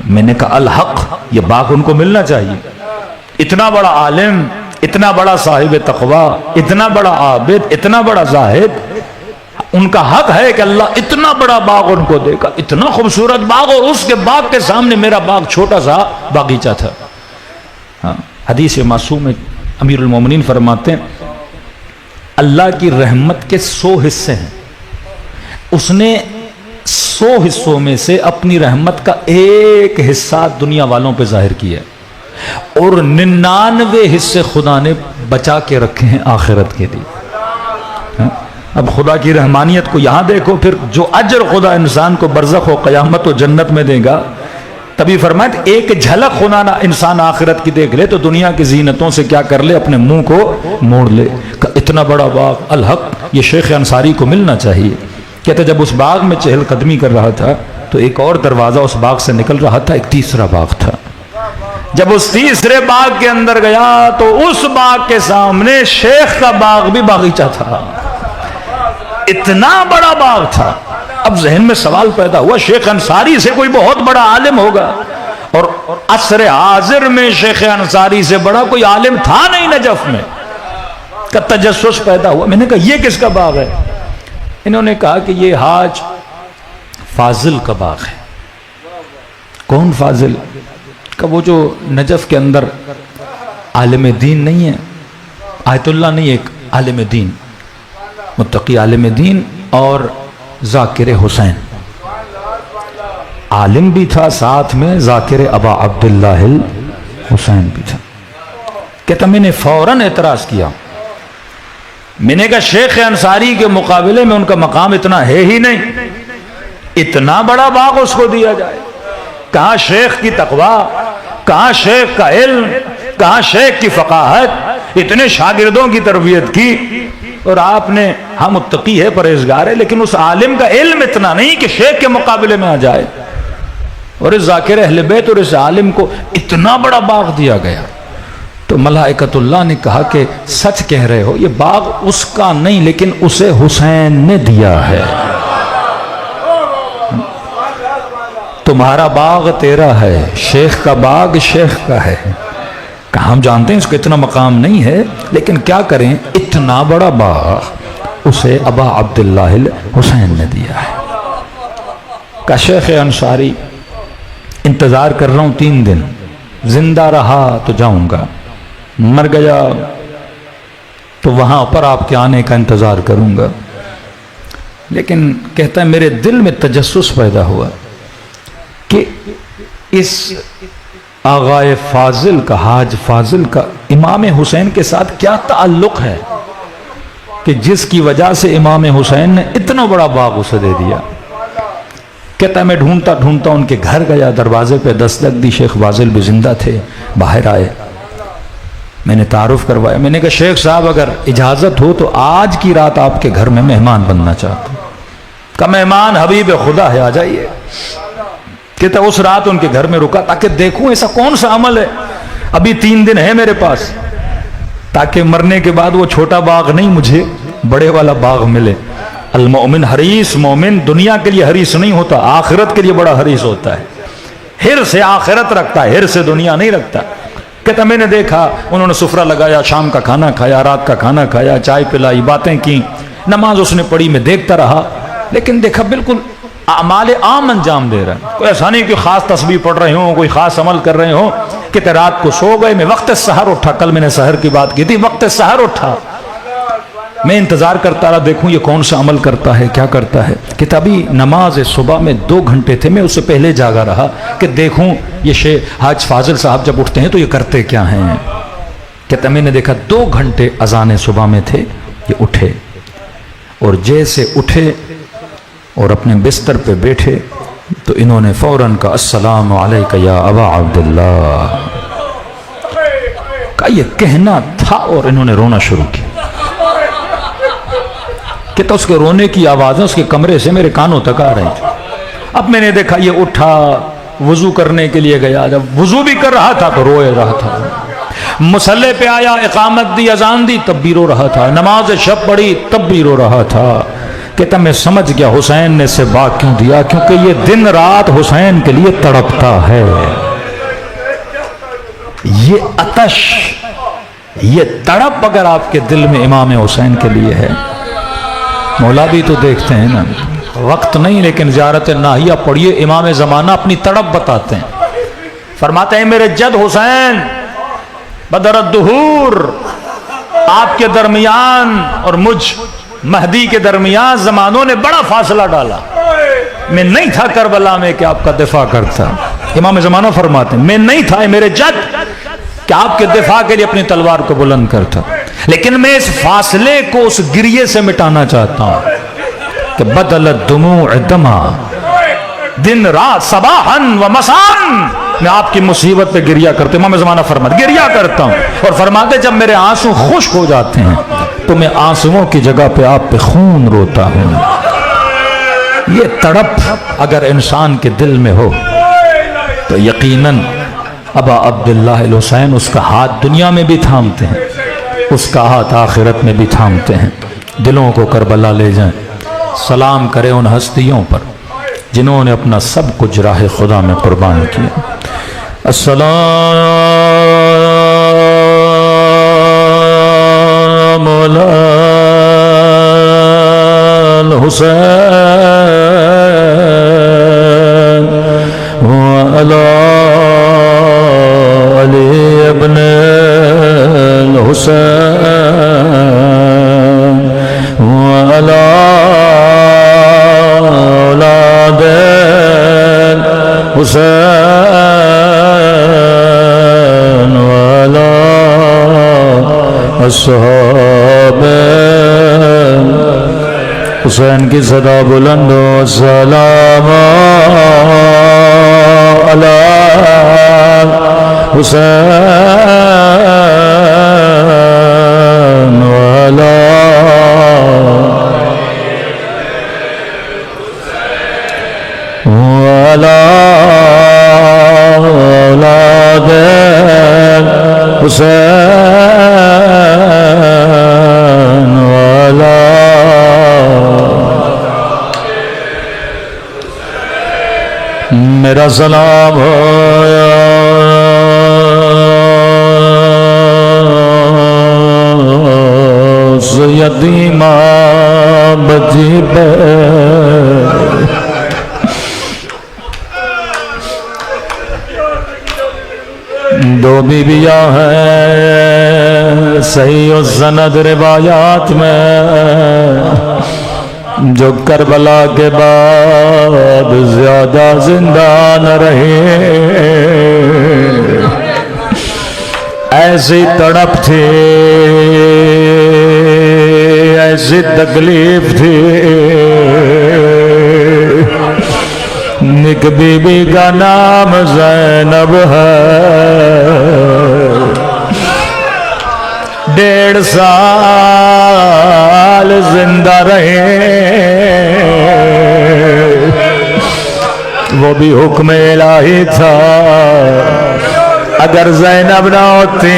میں نے کہا الحق، یہ باغ ان کو ملنا چاہیے، اتنا بڑا عالم، اتنا بڑا صاحب تقوی، اتنا بڑا عابد، اتنا بڑا زاہد، ان کا حق ہے کہ اللہ اتنا بڑا باغ ان کو دے گا، اتنا خوبصورت باغ، اور اس کے باغ کے سامنے میرا باغ چھوٹا سا باغیچہ تھا۔ ہاں، حدیث معصوم میں امیر المومنین فرماتے ہیں اللہ کی رحمت کے 100 حصے ہیں، اس نے 100 حصوں میں سے اپنی رحمت کا ایک حصہ دنیا والوں پہ ظاہر کیا ہے، اور 99 حصے خدا نے بچا کے رکھے ہیں آخرت کے لیے۔ اب خدا کی رحمانیت کو یہاں دیکھو، پھر جو اجر خدا انسان کو برزخ و قیامت و جنت میں دے گا، تبھی فرمایا ایک جھلک خدا نہ انسان آخرت کی دیکھ لے تو دنیا کی زینتوں سے کیا کر لے، اپنے منہ کو موڑ لے۔ کہ اتنا بڑا باغ الحق یہ شیخ انصاری کو ملنا چاہیے۔ کہتے جب اس باغ میں چہل قدمی کر رہا تھا تو ایک اور دروازہ اس باغ سے نکل رہا تھا، ایک تیسرا باغ تھا۔ جب اس تیسرے باغ کے اندر گیا تو اس باغ کے سامنے شیخ کا باغ بھی باغیچہ تھا، اتنا بڑا باغ تھا۔ اب ذہن میں سوال پیدا ہوا شیخ انصاری سے کوئی بہت بڑا عالم ہوگا، اور عصر حاضر میں شیخ انصاری سے بڑا کوئی عالم تھا نہیں نجف میں، کا تجسس پیدا ہوا۔ میں نے کہا یہ کس کا باغ ہے؟ انہوں نے کہا کہ یہ حاج فاضل کا باغ ہے۔ کون فاضل؟ کہ وہ جو نجف کے اندر عالم دین نہیں ہے، آیت اللہ نہیں، ایک عالم دین، متقی عالم دین اور ذاکر حسین، عالم بھی تھا ساتھ میں ذاکر ابا عبداللہ حسین بھی تھا۔ کہتا میں نے فوراً اعتراض کیا، میں نے کہا شیخ انصاری کے مقابلے میں ان کا مقام اتنا ہے ہی نہیں، اتنا بڑا باغ اس کو دیا جائے۔ کہاں شیخ کی تقوی، کہاں شیخ کا علم، کہاں شیخ کی فقاہت، اتنے شاگردوں کی تربیت کی، اور آپ نے ہم متقی ہے، پرہیزگار ہے، لیکن اس عالم کا علم اتنا نہیں کہ شیخ کے مقابلے میں آ جائے، اور اس ذاکر اہل بیت اور اس عالم کو اتنا بڑا باغ دیا گیا۔ تو ملائکۃ اللہ نے کہا کہ سچ کہہ رہے ہو، یہ باغ اس کا نہیں لیکن اسے حسین نے دیا ہے، تمہارا باغ تیرا ہے، شیخ کا باغ شیخ کا ہے۔ کہ ہم جانتے ہیں اس کو اتنا مقام نہیں ہے، لیکن کیا کریں، اتنا بڑا باغ اسے ابا عبداللہ حسین نے دیا ہے۔ کہ شیخ انصاری انتظار کر رہا ہوں 3 دن، زندہ رہا تو جاؤں گا، مر گیا تو وہاں پر آپ کے آنے کا انتظار کروں گا۔ لیکن کہتا ہے میرے دل میں تجسس پیدا ہوا کہ اس آغائے فاضل کا، حاج فاضل کا امام حسین کے ساتھ کیا تعلق ہے کہ جس کی وجہ سے امام حسین نے اتنا بڑا باغ اسے دے دیا۔ کہتا ہے میں ڈھونڈتا ڈھونڈتا ان کے گھر گیا، دروازے پہ دستک دی، شیخ فاضل بھی زندہ تھے، باہر آئے، میں نے تعارف کروایا، میں نے کہا شیخ صاحب اگر اجازت ہو تو آج کی رات آپ کے گھر میں مہمان بننا چاہتا ہوں۔ کہ مہمان حبیب خدا ہے، آ جائیے۔ کہتا اس رات ان کے گھر میں رکا تاکہ دیکھوں ایسا کون سا عمل ہے، ابھی 3 دن ہے میرے پاس، تاکہ مرنے کے بعد وہ چھوٹا باغ نہیں مجھے بڑے والا باغ ملے۔ المؤمن حریص، مومن دنیا کے لیے حریص نہیں ہوتا، آخرت کے لیے بڑا حریص ہوتا ہے، حرص سے آخرت رکھتا ہے، حرص سے دنیا نہیں رکھتا۔ کہتا میں نے دیکھا انہوں نے سفرہ لگایا، شام کا کھانا کھایا، رات کا کھانا کھایا، چائے پلائی، باتیں کی، نماز اس نے پڑھی، میں دیکھتا رہا، لیکن دیکھا بالکل اعمال عام انجام دے رہا ہے، کوئی ایسا نہیں کہ خاص تسبیح پڑھ رہے ہوں، کوئی خاص عمل کر رہے ہوں۔ کہتے رات کو سو گئے، میں وقت سحر اٹھا، کل میں نے سحر کی بات کی تھی، وقت سحر اٹھا، میں انتظار کرتا رہا دیکھوں یہ کون سا عمل کرتا ہے، کیا کرتا ہے۔ کہ ابھی نماز صبح میں 2 گھنٹے تھے، میں اس سے پہلے جاگا رہا کہ دیکھوں یہ شیخ حاج فاضل صاحب جب اٹھتے ہیں تو یہ کرتے کیا ہیں۔ کہتا میں نے دیکھا 2 گھنٹے اذان صبح میں تھے، یہ اٹھے، اور جیسے اٹھے اور اپنے بستر پہ بیٹھے تو انہوں نے فوراً کہا السلام علیکہ یا ابا عبداللہ، کہا یہ کہنا تھا، اور انہوں نے رونا شروع کیا۔ کہتا اس کے رونے کی آوازیں اس کے کمرے سے میرے کانوں تک آ رہی تھی۔ اب میں نے دیکھا یہ اٹھا وضو کرنے کے لیے گیا، جب وضو بھی کر رہا تھا تو روئے رہا تھا، مصلی پہ آیا، اقامت دی، اذان دی، تب بھی رو رہا تھا، نماز شب پڑھی تب بھی رو رہا تھا۔ کہتا میں سمجھ گیا حسین نے اسے باغ کیوں دیا، کیونکہ یہ دن رات حسین کے لیے تڑپتا ہے۔ یہ عطش، یہ تڑپ اگر آپ کے دل میں امام حسین کے لیے ہے، مولا بھی تو دیکھتے ہیں نا، وقت نہیں لیکن زیارت ناہیہ پڑھیے، امام زمانہ اپنی تڑپ بتاتے ہیں، فرماتے ہیں میرے جد حسین بدر الدہور، آپ کے درمیان اور مجھ مہدی کے درمیان زمانوں نے بڑا فاصلہ ڈالا، میں نہیں تھا کربلا میں کہ آپ کا دفاع کرتا۔ امام زمانہ فرماتے ہیں میں نہیں تھا میرے جد کہ آپ کے دفاع کے لیے اپنی تلوار کو بلند کرتا، لیکن میں اس فاصلے کو اس گریے سے مٹانا چاہتا ہوں کہ بدل الدموع دما، دن رات صباحاً و مساءً میں آپ کی مصیبت پہ گریہ کرتے، امام زمانہ فرماتے گریہ کرتا ہوں، اور فرماتے جب میرے آنسو خشک ہو جاتے ہیں تو میں آنسوؤں کی جگہ پہ آپ پہ خون روتا ہوں۔ یہ تڑپ اگر انسان کے دل میں ہو تو یقیناً ابا عبداللہ الحسین اس کا ہاتھ دنیا میں بھی تھامتے ہیں، اس کا ہاتھ آخرت میں بھی تھامتے ہیں۔ دلوں کو کربلا لے جائیں، سلام کریں ان ہستیوں پر جنہوں نے اپنا سب کچھ راہ خدا میں قربان کیا۔ السلام علی الحسین وعلی علی ابن الحسین وعلی اولاد الحسین وعلی اصحاب حسین کی صدا بلند و سلام علی حسین وعلی اولاد حسین وعلی میرا سلام ہو یتیمہ بچی پہ دو بیویاں ہیں صحیح و سند روایات میں جو کربلا کے بعد زیادہ زندہ نہ رہے، ایسی تڑپ تھی، ایسی تکلیف تھی۔ ایک بی بی کا نام زینب ہے، 1.5 سال زندہ رہے، وہ بھی حکم الہی تھا، اگر زینب نہ ہوتی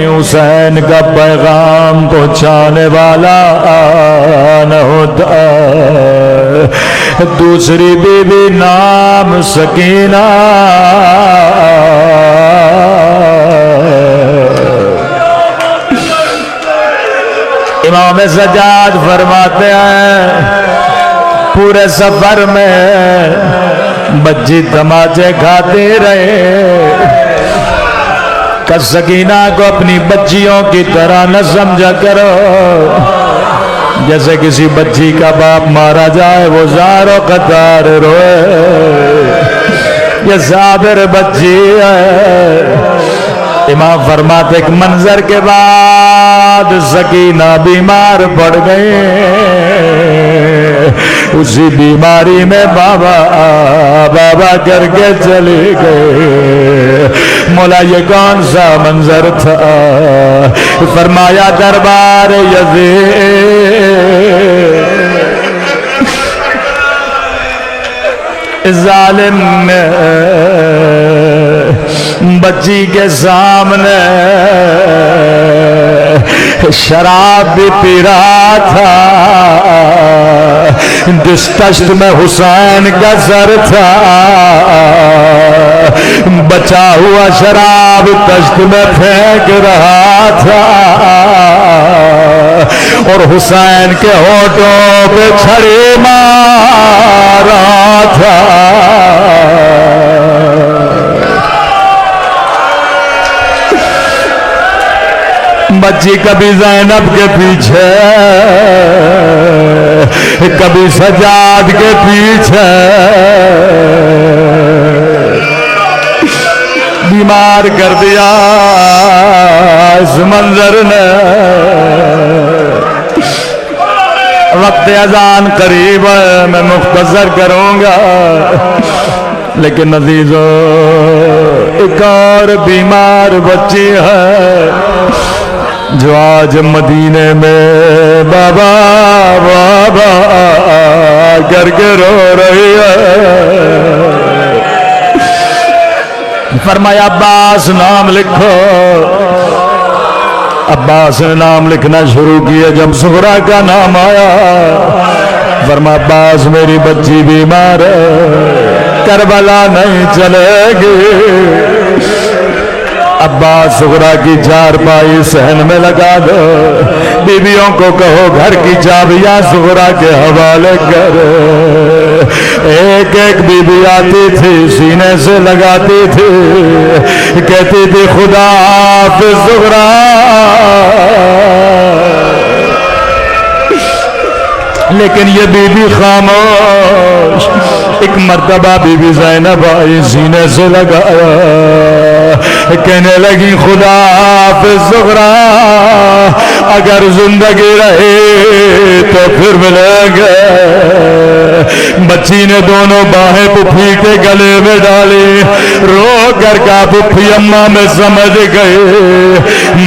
حسین کا پیغام پہنچانے والا نہ ہوتا۔ دوسری بی بی نام سکینہ، امام سجاد فرماتے ہیں پورے سفر میں بچی تماچے کھاتے رہے، کہ سکینہ کو اپنی بچیوں کی طرح نہ سمجھا کرو، جیسے کسی بچی کا باپ مارا جائے وہ زار و قطار روئے، یہ صابر بچی ہے۔ امام فرماتے ایک منظر کے بعد سکینہ بیمار پڑ گئی، اسی بیماری میں بابا بابا کر کے چلی گئی۔ مولا یہ کون سا منظر تھا؟ فرمایا دربار یزید ظالم نے بچی کے سامنے شراب بھی پی رہا تھا، جس تشت میں حسین کا سر تھا، بچا ہوا شراب تشت میں پھینک رہا تھا، اور حسین کے ہونٹوں پہ چھڑی مار رہا تھا۔ بچی کبھی زینب کے پیچھے، کبھی سجاد کے پیچھے، بیمار کر دیا اس منظر نے۔ وقت اذان قریب ہے، میں مختصر کروں گا، لیکن عزیزو ایک اور بیمار بچی ہے جو آج مدینے میں بابا بابا کر کے رو رہی ہے۔ فرمایا عباس نام لکھو۔ عباس نے نام لکھنا شروع کیا، جب زہرا کا نام آیا فرمایا عباس میری بچی بیمار ہے، کربلا نہیں چلے گی۔ عباس زہرا کی چارپائی صحن میں لگا دو، بیویوں کو کہو گھر کی چابیاں زہرا کے حوالے کر۔ ایک ایک بیوی آتی تھی سینے سے لگاتی تھی، کہتی تھی خدا حافظ زہرا۔ لیکن یہ بی بی خاموش۔ ایک مرتبہ بی بی زینب آئی، سینے سے لگایا، کہنے لگی خدا حافظ زہرا، اگر زندگی رہی تو پھر ملیں گے۔ بچی نے دونوں باہیں پھوپھی کے گلے میں ڈالی، رو کر کا پھوپھی اماں میں سمجھ گئی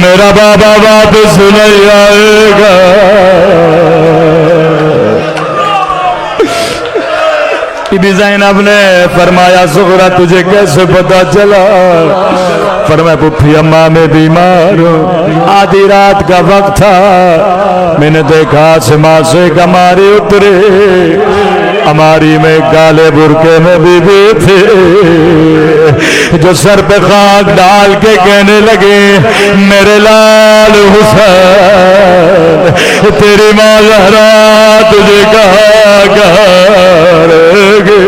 میرا بابا واپس نہیں آئے گا۔ بی بی زینب نے فرمایا زہرا تجھے کیسے پتا چلا؟ فرمایا پھوپھی اماں میں بیمار ہوں، آدھی رات کا وقت تھا، میں نے دیکھا آسمان سے کماری اتری، ہماری میں کالے برقعے میں بی بی تھی جو سر پہ خاک ڈال کے کہنے لگے میرے لال حسین، تیری ماں زہرا تجھے کہا کرے گی۔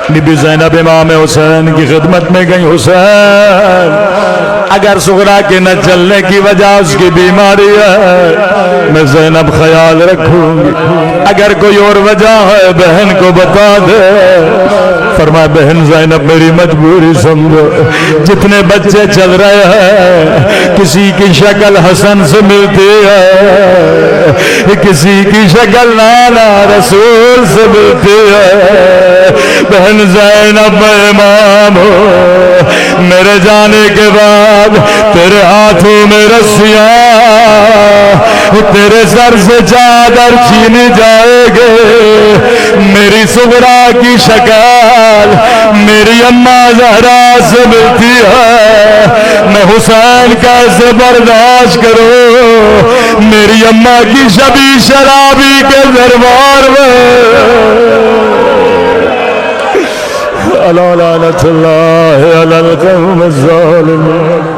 بی بی زینب امام حسین کی خدمت میں گئی، حسین اگر زہرا کے نہ چلنے کی وجہ اس کی بیماری ہے میں زینب خیال رکھوں گی، اگر کوئی اور وجہ ہے بہن کو بتا دے۔ فرمایا بہن زینب میری مجبوری سمجھو، جتنے بچے چل رہے ہیں کسی کی شکل حسن سے ملتی ہے، کسی کی شکل نانا رسول سے ملتی ہے۔ بہن زینب امام ہو، میرے جانے کے بعد تیرے ہاتھوں میں رسیاں، تیرے سر سے چادر چھینی جائے گے، میری صغرا کی شکل میری اماں زہرا سے ملتی ہے، میں حسین کیسے برداشت کروں میری اماں کی شبی شرابی کے دربار میں۔ لعنت اللہ علی القوم الظالمین۔